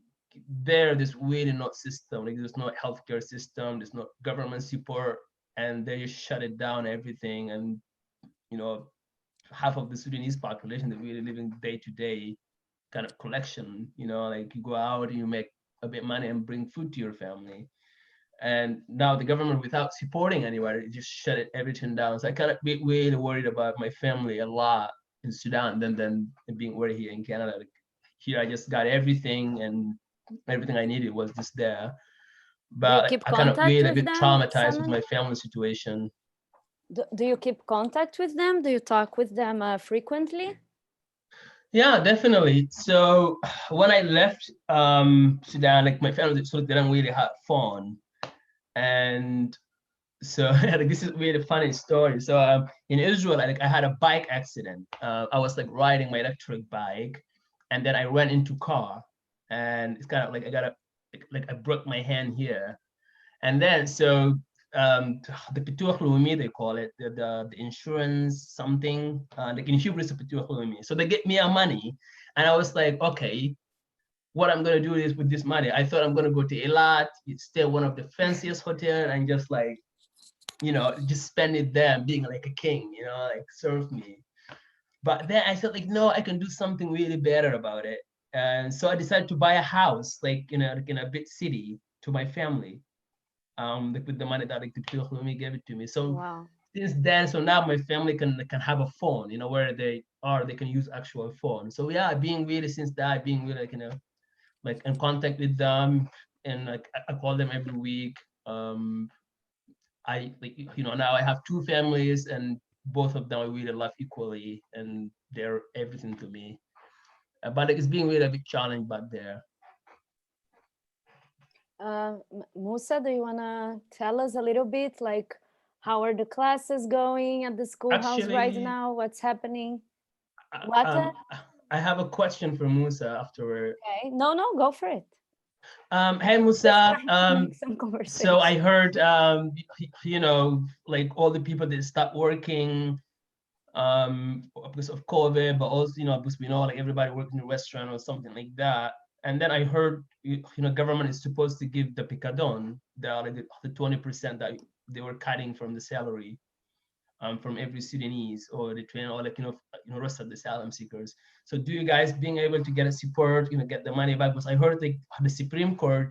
there's really no system. Like there's no healthcare system. There's no government support, and they just shut it down everything. And you know, half of the Sudanese population that really living day to day kind of collection. You know, like you go out and you make a bit of money and bring food to your family. And now the government, without supporting anywhere, it just shut it everything down. So I kind of be really worried about my family a lot in Sudan than being worried here in Canada. Like, here I just got everything, and everything I needed was just there. Do you But keep I kind of contact really a with bit them, traumatized with Sana? my family situation. Do you keep contact with them? Do you talk with them frequently? Yeah, definitely. So when I left Sudan, like my family sort of didn't really have phone. And so like, this is really funny story. So in Israel, I had a bike accident. I was like riding my electric bike, and then I ran into car, and it's kind of like I got a like I broke my hand here. And then so the Pituach Leumi, they call it the insurance something, like in Hebrew it's a Pituach Leumi. So they get me a money, and I was like, okay, what I'm gonna do is with this money. I thought I'm gonna go to Eilat, stay one of the fanciest hotel, and just like, you know, just spend it there, being like a king, you know, like serve me. But then I felt like, no, I can do something really better about it. And so I decided to buy a house, like in a big city, to my family. Like with the money that like the Kilomi gave it to me. So Wow. since then, so now my family can have a phone, you know, where they are, they can use actual phone. So yeah, being really since that, being really like, you know, like in contact with them, and like I call them every week. I like, you know, now I have two families, and both of them I really love equally, and they're everything to me. But it's being really a big challenge back there. Musa, do you want to tell us a little bit, like, how are the classes going at the schoolhouse right Actually, now? What's happening? I- What? um, I have a question for Musa afterward. Okay. No, go for it. Hey Just Musa, trying to make some so I conversation. heard, you know, like all the people that stopped working because of COVID, but also, you know, because we know like everybody working in a restaurant or something like that. And then I heard, you know, government is supposed to give the picadon, like the 20% that they were cutting from the salary, from every Sudanese or the train, or like, you know, rest of the asylum seekers. So do you guys being able to get a support, you know, get the money back? Because I heard like the Supreme Court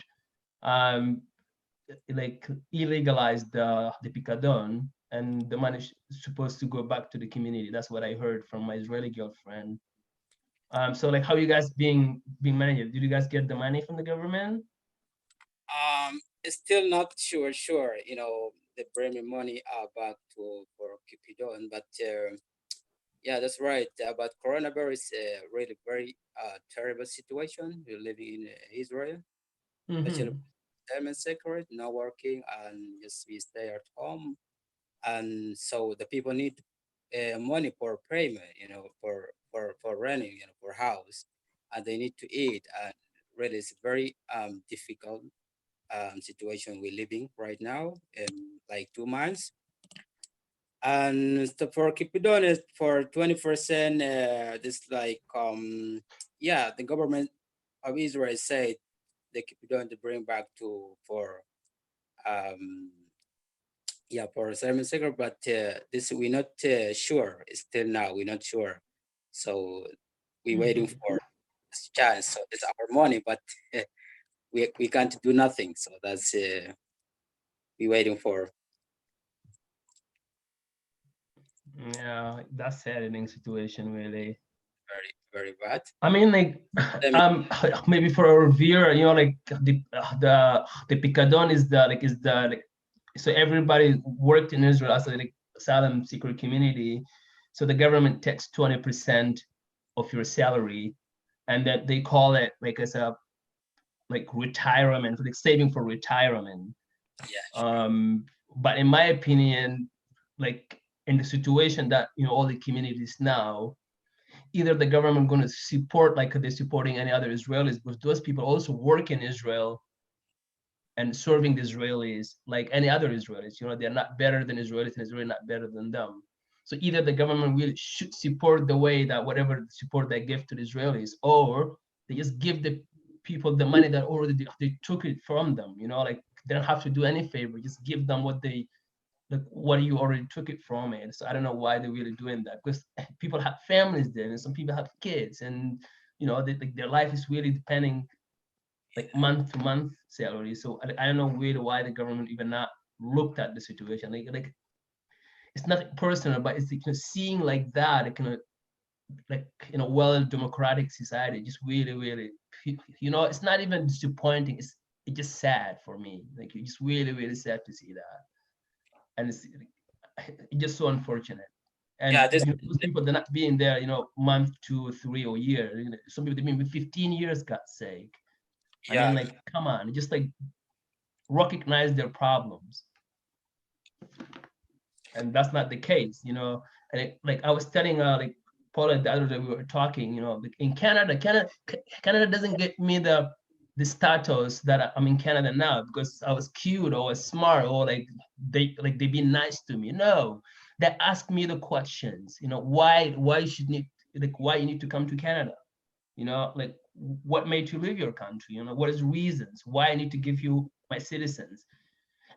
um like illegalized the picadon, and the money is supposed to go back to the community. That's what I heard from my Israeli girlfriend. So like, how you guys being managed? Did you guys get the money from the government? It's still not sure. You know, they bring me money back to for Cupidon, but yeah, that's right. But coronavirus is a really very terrible situation. We're living in Israel, especially Mm-hmm. and secret, not working, and just we stay at home. And so the people need money for payment, you know, for renting, you know, for house, and they need to eat. And really, it's very difficult situation we're living right now in like 2 months. And so for keep it honest, for 20%, this like yeah, the government of Israel said they keep it on to bring back to for um yeah for Simon Sector, but this we're not sure. Still now we're not sure, so we're waiting Mm-hmm. for this chance. So it's our money, but we can't do nothing. So that's we waiting for. Yeah, that's saddening situation, really. Very very bad. I mean, like, Let me- maybe for our viewer, you know, like the picadon is the like, so everybody worked in Israel as a like asylum seeker community, so the government takes 20% of your salary, and that they call it like as a like retirement, like saving for retirement. yeah, But in my opinion, like in the situation that all the communities now, either the government going to support like they're supporting any other Israelis, because those people also work in Israel and serving the Israelis like any other Israelis. They're not better than Israelis, and Israel not better than them. So either the government really should support the way that whatever support they give to the Israelis, or they just give the people the money that already they took it from them. Like they don't have to do any favor, just give them what they like what you already took it from it. So I don't know why they're really doing that, because people have families there, and some people have kids, and like their life is really depending like month to month salary. So I don't know really why the government even not looked at the situation. Like it's nothing personal, but it's seeing like that, like in a well democratic society, just really, really, it's not even disappointing. It's just sad for me. Like it's just really, really sad to see that, and it's just so unfortunate. yeah. And This those people, they're not being there, month, 2, 3, or year. Some people they've been 15 years, God's sake. I mean, yeah like, come on, just like recognize their problems. And that's not the case, And like I was telling like Paula the other day, we were talking, like in Canada doesn't get me the status that I'm in Canada now because I was cute or was smart or like they be nice to me. No, they ask me the questions, why should need like why you need to come to Canada, like what made you leave your country, what is reasons why I need to give you my citizens.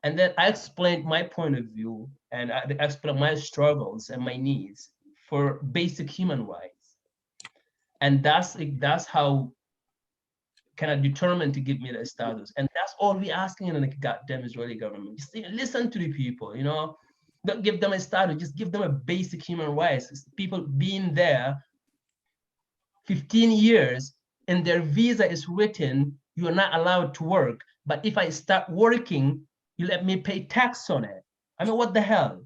And then I explained my point of view, and I explained my struggles and my needs for basic human rights. And that's how kind of determined to give me the status. And that's all we asking in the goddamn Israeli government. Just listen to the people, Don't give them a status, just give them a basic human rights. It's people being there 15 years and their visa is written, you're not allowed to work. But if I start working, you let me pay tax on it. I mean, what the hell?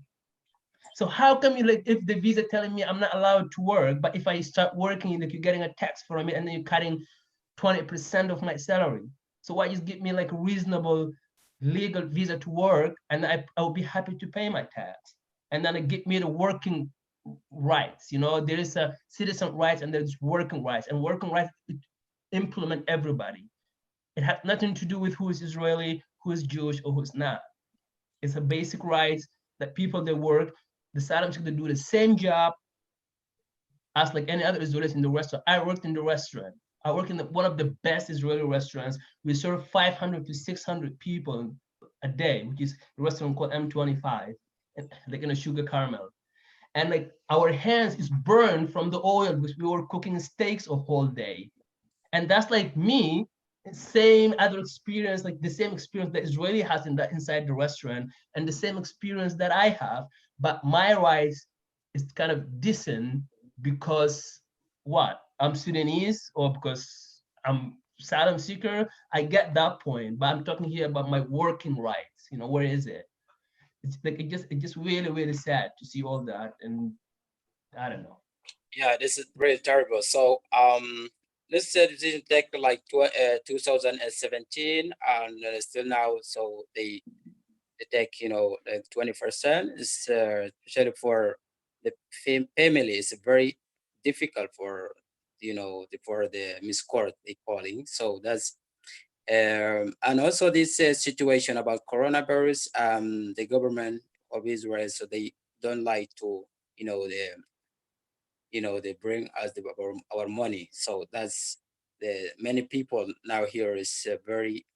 So how come you like if the visa telling me I'm not allowed to work, but if I start working, like you're getting a tax from it and then you're cutting 20% of my salary. So why just give me like a reasonable legal visa to work and I will be happy to pay my tax. And then it give me the working rights. There is a citizen rights and there's working rights, and working rights implement everybody. It has nothing to do with who is Israeli, who is Jewish, or who's not. It's a basic rights that people that work, the Saddam should do the same job as like any other Israelis in the restaurant. I worked in the restaurant. I work in one of the best Israeli restaurants. We serve 500 to 600 people a day, which is a restaurant called M25, like in a sugar caramel. And like our hands is burned from the oil because we were cooking steaks a whole day. And that's like me, same other experience, like the same experience that Israeli has inside the restaurant, and the same experience that I have. But my rights is kind of decent because what? I'm Sudanese or because I'm asylum seeker? I get that point, but I'm talking here about my working rights. You know, where is it? It's like it just really, really sad to see all that, and I don't know. Yeah, this is really terrible. So this decision take like 2017 and still now. So they take, you know, like 20%. Is especially for the family is very difficult for, you know, for the miscourt they calling. So that's and also this situation about coronavirus. The government of Israel, so they don't like to, you know, they bring us our money. So that's the many people now here is a very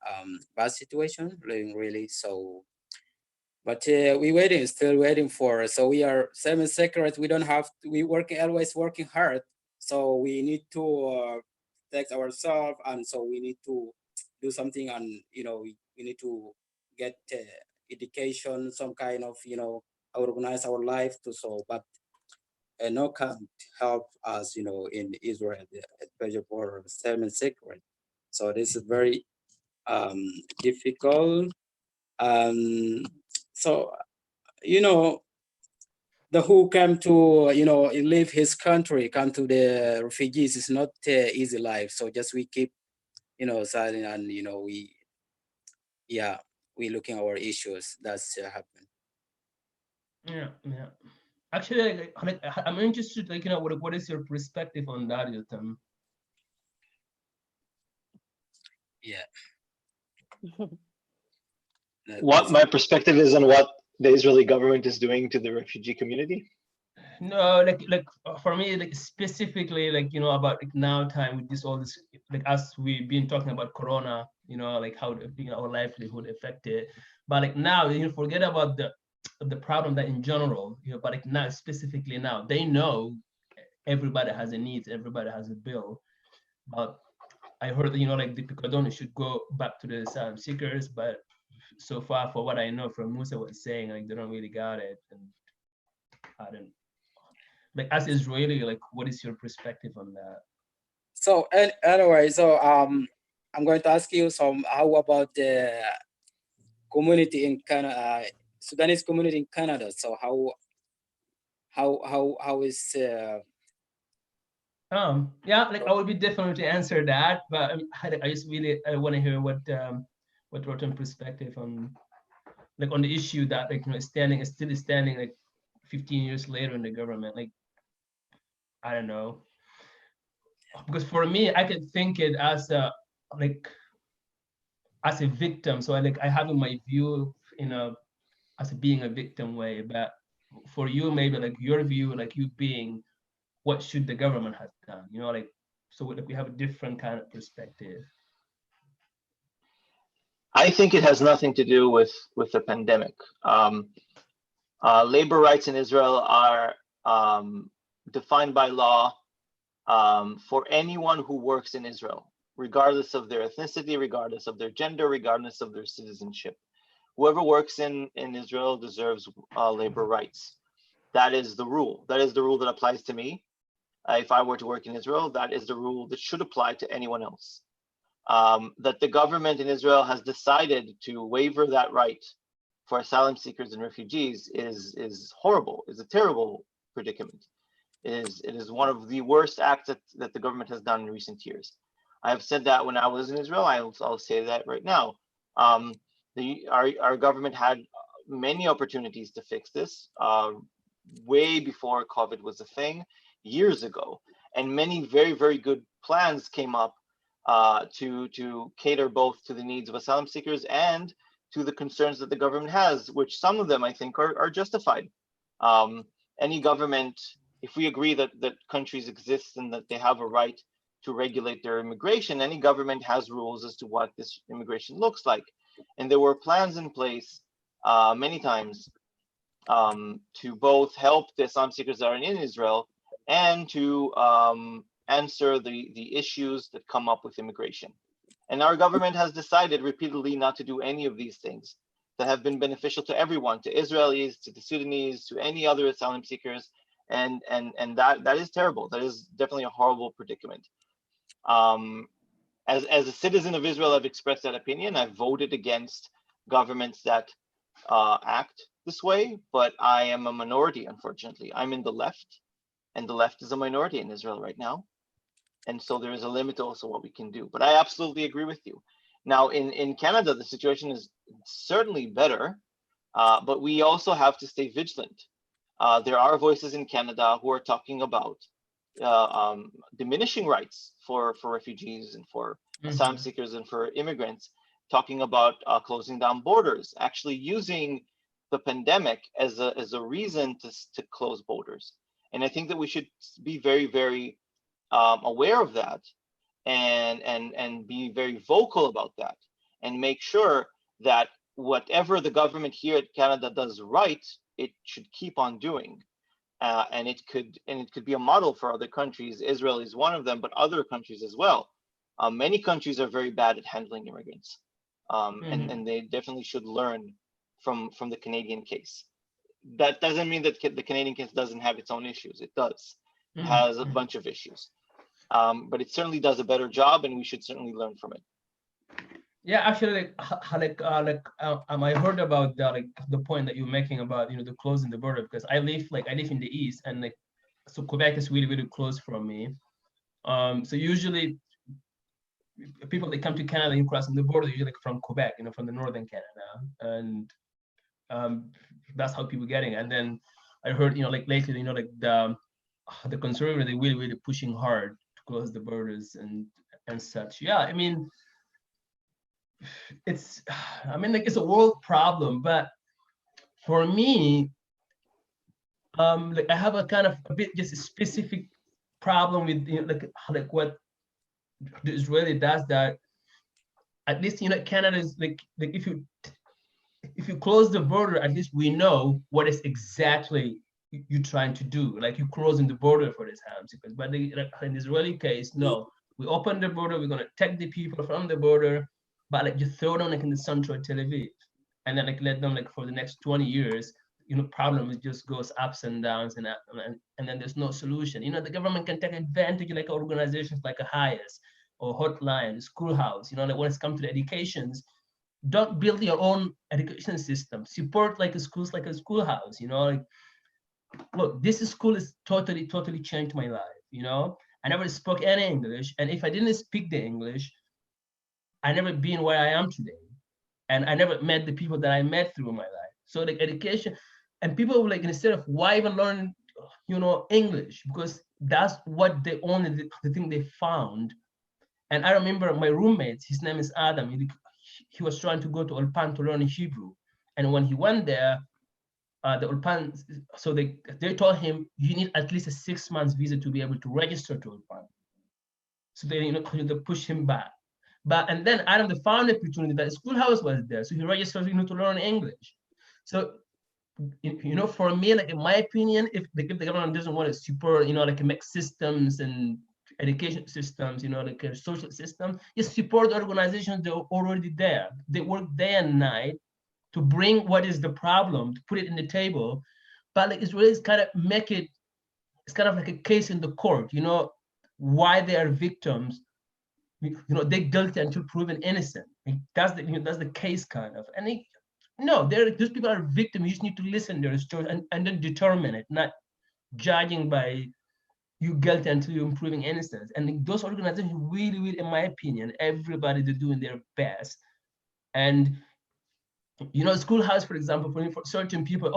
bad situation, really. So but we waiting, still waiting for. So we are seven secret. We don't have. We working always working hard. So we need to protect ourselves, and so we need to do something. And you know, we need to get education, some kind of, you know, organize our life to so. But no can help us, you know, in Israel, especially for seven secret. So this is very difficult. Um, so you know, the who come to, you know, leave his country, come to the refugees is not easy life. So just we keep, you know, silent, and you know, we, yeah, we looking our issues that's happen. Yeah, yeah. Actually, I'm interested, like, you know, what is your perspective on that, Yotam? Yeah. What my perspective is on what the Israeli government is doing to the refugee community? No, for me, like specifically, like, you know, about like now time with this all this, like as we've been talking about Corona, you know, like how you know, our livelihood affected. But like now, you know, forget about the problem that in general, you know, but like now specifically now, they know everybody has a need, everybody has a bill. But I heard that, you know, like the Picadone should go back to the asylum seekers, but so far, for what I know from Musa was saying, like they don't really got it, and I don't like as Israeli, like what is your perspective on that? So anyway, so I'm going to ask you some. How about the community in Canada, Sudanese community in Canada? So how is Yeah, like I will be definitely answer that, but I just really I want to hear what Rotten perspective on like on the issue that, like, you know, still standing like 15 years later in the government. Like I don't know, because for me I could think it as a like as a victim. So I have in my view in a as a being a victim way, but for you maybe like your view, like you being what should the government have done, you know, like so like we have a different kind of perspective. I think it has nothing to do with the pandemic. Labor rights in Israel are defined by law for anyone who works in Israel, regardless of their ethnicity, regardless of their gender, regardless of their citizenship. Whoever works in Israel deserves labor rights. That is the rule. That is the rule that applies to me. If I were to work in Israel, that is the rule that should apply to anyone else. That the government in Israel has decided to waiver that right for asylum seekers and refugees is horrible, is a terrible predicament. It is one of the worst acts that the government has done in recent years. I have said that when I was in Israel. I'll say that right now. Our government had many opportunities to fix this way before COVID was a thing, years ago, and many very, very good plans came up to cater both to the needs of asylum seekers and to the concerns that the government has, which some of them I think are justified. Any government, if we agree that countries exist and that they have a right to regulate their immigration, any government has rules as to what this immigration looks like. And there were plans in place many times to both help the asylum seekers that are in Israel and to answer the issues that come up with immigration. And our government has decided repeatedly not to do any of these things that have been beneficial to everyone, to Israelis, to the Sudanese, to any other asylum seekers. and that is terrible. That is definitely a horrible predicament. As a citizen of Israel, I've expressed that opinion. I've voted against governments that act this way, but I am a minority, unfortunately. I'm in the left, and the left is a minority in Israel right now. And so there is a limit to also what we can do. But I absolutely agree with you. Now, in Canada, the situation is certainly better, but we also have to stay vigilant. There are voices in Canada who are talking about diminishing rights for refugees and for asylum seekers and for immigrants, talking about closing down borders, actually using the pandemic as a reason to close borders. And I think that we should be very, very aware of that and be very vocal about that and make sure that whatever the government here at Canada does right, it should keep on doing. And it could be a model for other countries. Israel is one of them, but other countries as well. Many countries are very bad at handling immigrants, and they definitely should learn from the Canadian case. That doesn't mean that the Canadian case doesn't have its own issues. It does. It has a bunch of issues, but it certainly does a better job, and we should certainly learn from it. Yeah, actually, I heard about the point that you're making about the closing the border, because I live in the east, and so Quebec is really, really close from me. So usually people that come to Canada and crossing the border usually from Quebec, from the northern Canada, and that's how people getting. And then I heard lately, the conservatives, they really, really pushing hard to close the borders and such. Yeah, I mean, it's a world problem, but for me, I have a kind of a bit just a specific problem with what the Israeli does, that at least Canada is like if you close the border, at least we know what is exactly you're trying to do. Like you're closing the border for this house, but in the Israeli case, no, we open the border, we're gonna take the people from the border, but you throw them in the central Tel Aviv, and then let them for the next 20 years. Problem just goes ups and downs, and then there's no solution. The government can take advantage like organizations like a Highest or Hotline, Schoolhouse. When it's come to the educations, don't build your own education system. Support schools like a Schoolhouse. Look, this school is totally changed my life. I never spoke any English, and if I didn't speak the English, I never been where I am today, and I never met the people that I met through my life. So education, and people instead of why even learn, English, because that's what they only the thing they found. And I remember my roommate, his name is Adam. He was trying to go to Ulpan to learn Hebrew, and when he went there, the Ulpan, so they told him you need at least a 6 months visa to be able to register to Ulpan. So they they push him back. And then Adam found an opportunity that Schoolhouse was there, so he registered to learn English. So for me, in my opinion, if the government doesn't want to support, make systems and education systems, a social system, just support organizations that are already there. They work day and night to bring what is the problem, to put it in the table. But it's really kind of make it, it's kind of like a case in the court, why they are victims. They're guilty until proven innocent. That's the case kind of. And those people are victims. You just need to listen to their story and then determine it, not judging by you guilty until you're proving innocence. And those organizations really, really, in my opinion, everybody, they're doing their best. And Schoolhouse, for example, for certain people,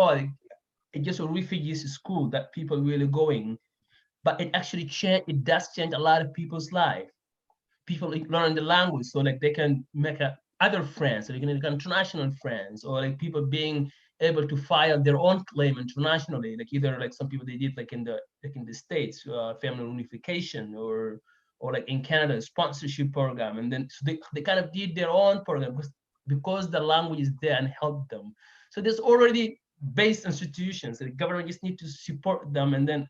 it's just a refugees school that people really going, but it actually it does change a lot of people's life. People learn the language, so they can make other friends, so they can make international friends, or people being able to file their own claim internationally, either some people they did in the States, family unification, or in Canada, sponsorship program, and then so they kind of did their own program because the language is there and help them. So there's already based institutions. The government just need to support them, and then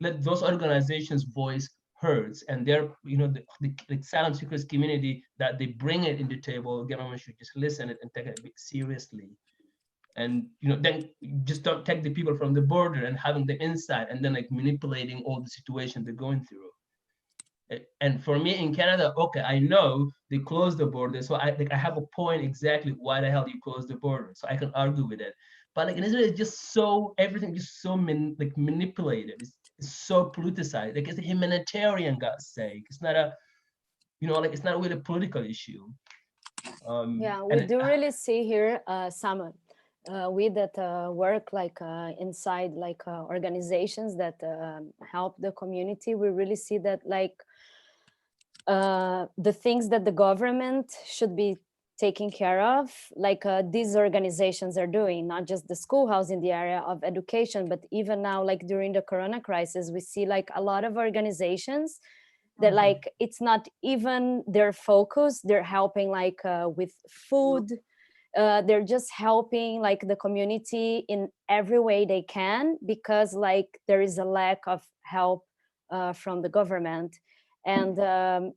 let those organizations voice heard, and they're the asylum seekers community that they bring it in the table. Government should just listen it and take it a bit seriously. And then just don't take the people from the border and having them inside, and then like manipulating all the situation they're going through. And for me in Canada, okay, I know they closed the border, so I have a point exactly why the hell you closed the border, so I can argue with it. But like in Israel, it's just so everything just so manipulated. It's so politicized. Like it's a humanitarian, God's sake. It's not a, like it's not really a political issue. Yeah, we do really see here, some we that work like inside like organizations that help the community. We really see that like the things that the government should be taking care of, like these organizations are doing, not just the Schoolhouse in the area of education, but even now, like during the Corona crisis, we see like a lot of organizations that like it's not even their focus. They're helping like with food. They're just helping like the community in every way they can, because like there is a lack of help from the government. And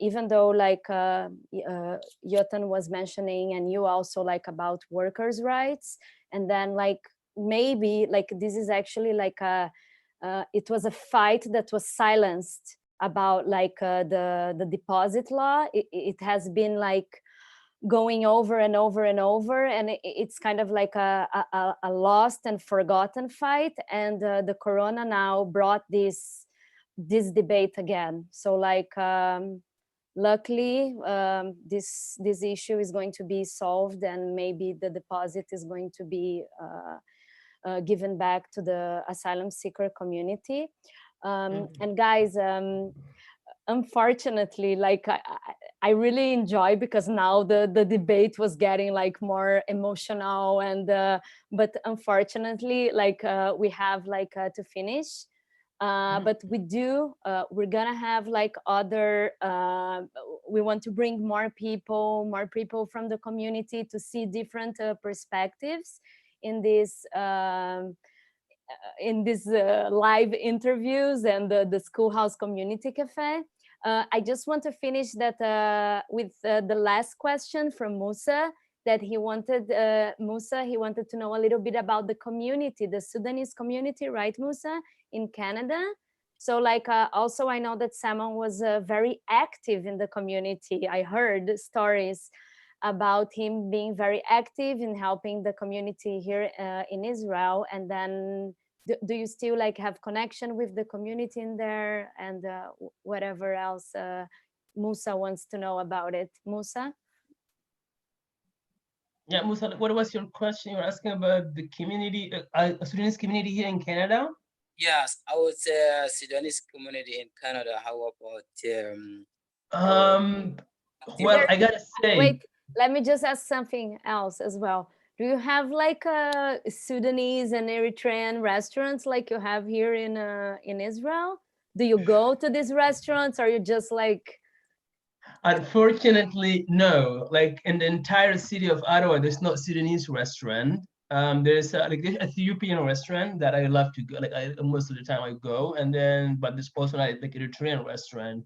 even though like Yotan was mentioning, and you also like about workers' rights, and then like maybe like this is actually like it was a fight that was silenced about like the deposit law. It has been like going over and over and over, and it's kind of like a lost and forgotten fight. And the Corona now brought this debate again. So like luckily this issue is going to be solved, and maybe the deposit is going to be given back to the asylum seeker community. And guys, unfortunately, like I really enjoy, because now the debate was getting like more emotional, and but unfortunately like we have like to finish. But we're gonna have like other we want to bring more people from the community to see different perspectives in this live interviews and the Schoolhouse Community Cafe. I just want to finish that with the last question from Musa, that he wanted to know a little bit about the community, the Sudanese community, right, Musa, in Canada. So like also I know that Simon was very active in the community. I heard stories about him being very active in helping the community here in Israel. And then do you still like have connection with the community in there, and whatever else Musa wants to know about it? Musa? Yeah, Musa, what was your question? You're asking about the community, Sudanese community here in Canada? Yes, I would say Sudanese community in Canada. How about well, I gotta say, wait, let me just ask something else as well. Do you have like Sudanese and Eritrean restaurants like you have here in Israel? Do you go to these restaurants, or you just like? Unfortunately, no. Like in the entire city of Ottawa, there's no Sudanese restaurant. There's like an Ethiopian restaurant that I love to go. Like most of the time I go, and then but there's also like Eritrean restaurant.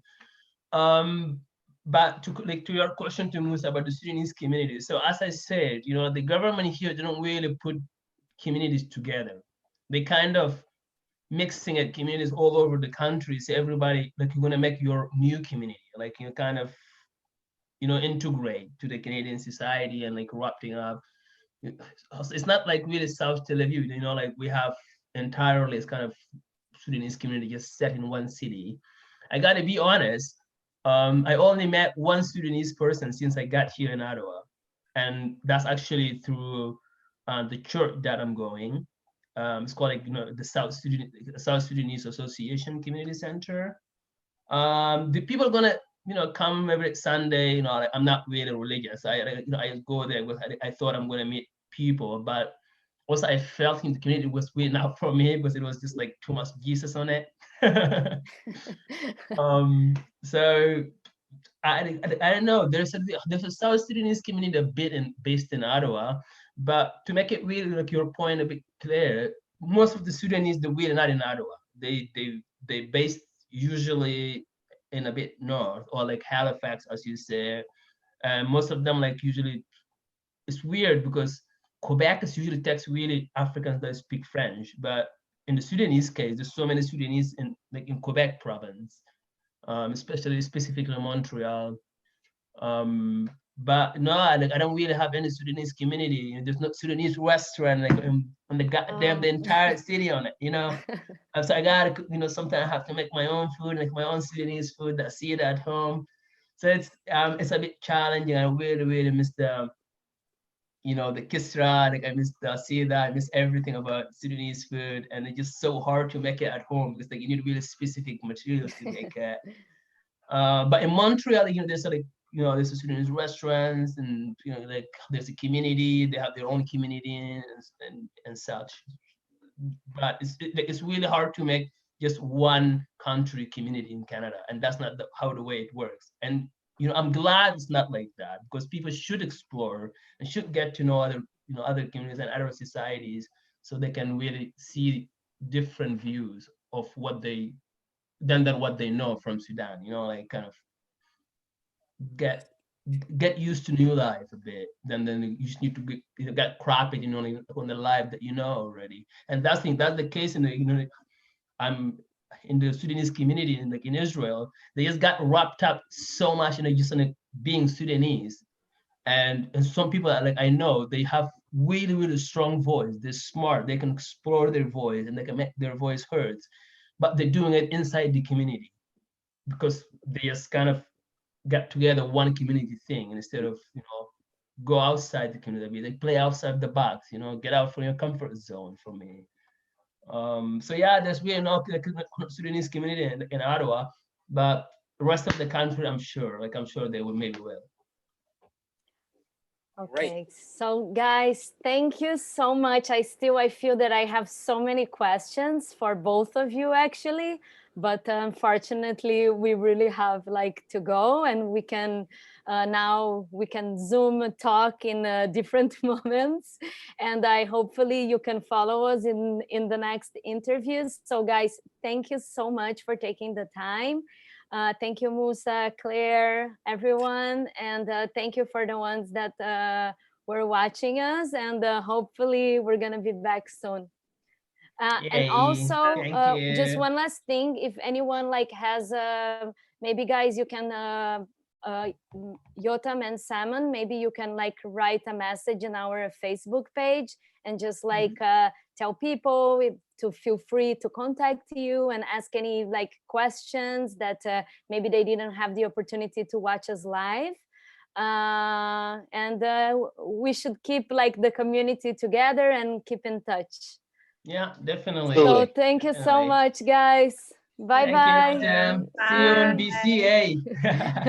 But to your question to Musa about the Sudanese community. So as I said, the government here, they don't really put communities together. They kind of mixing at communities all over the country. So everybody, like, you're gonna make your new community, like you kind of, integrate to the Canadian society and like wrapping up. It's not like really South Tel Aviv, like we have entirely it's kind of Sudanese community just set in one city. I gotta be honest, I only met one Sudanese person since I got here in Ottawa, and that's actually through the church that I'm going. It's called like the South Sudanese Association Community Center. The people are gonna come every Sunday. Like, I'm not really religious. I go there because I thought I'm gonna meet people, but also I felt in the community was weird not for me because it was just like too much Jesus on it. So I don't know. There's a South Sudanese community based in Ottawa, but to make it really like your point a bit clear, most of the Sudanese they're really not in Ottawa. They based usually in a bit north or like Halifax, as you say. And most of them like usually it's weird because Quebec is usually takes really Africans that speak French, but in the Sudanese case, there's so many Sudanese in Quebec province, especially specifically Montreal. But no, I don't really have any Sudanese community. There's no Sudanese restaurant on the goddamn the entire city on it, And so I gotta, sometimes I have to make my own food, like my own Sudanese food that I see it at home. So it's a bit challenging. I really, really miss the kisra, like I miss the sida, I miss everything about Sudanese food, and it's just so hard to make it at home because you need really specific materials to make it. But in Montreal, there's there's a Sudanese restaurants, and there's a community, they have their own community and such. But it's really hard to make just one country community in Canada, and that's not how the way it works. And I'm glad it's not like that, because people should explore and should get to know other communities and other societies, so they can really see different views of what they than what they know from Sudan. Like kind of get used to new life a bit. Then you just need to get crafted, on the life that already. And that's the case in I'm in the Sudanese community in Israel. They just got wrapped up so much just in being Sudanese. And some people I know, they have really, really strong voice. They're smart. They can explore their voice and they can make their voice heard. But they're doing it inside the community because they just kind of get together one community thing, and instead of go outside the community, they play outside the box. Get out from your comfort zone. For me, so yeah, there's really no Sudanese community in Ottawa, but the rest of the country, I'm sure they will maybe will. Okay, so guys, thank you so much. I feel that I have so many questions for both of you actually, but unfortunately we really have to go, and we can now we can Zoom talk in different moments, and hopefully you can follow us in the next interviews. So guys, thank you so much for taking the time. Thank you, Musa, Claire, everyone. And thank you for the ones that were watching us. And hopefully we're going to be back soon. And also, just one last thing, if anyone has, maybe guys, you can, Yotam and Salmon, maybe you can write a message in our Facebook page and just tell people to feel free to contact you and ask any questions that maybe they didn't have the opportunity to watch us live. And we should keep the community together and keep in touch. Yeah, definitely. So thank you so much, guys. Bye bye. See you on BCA.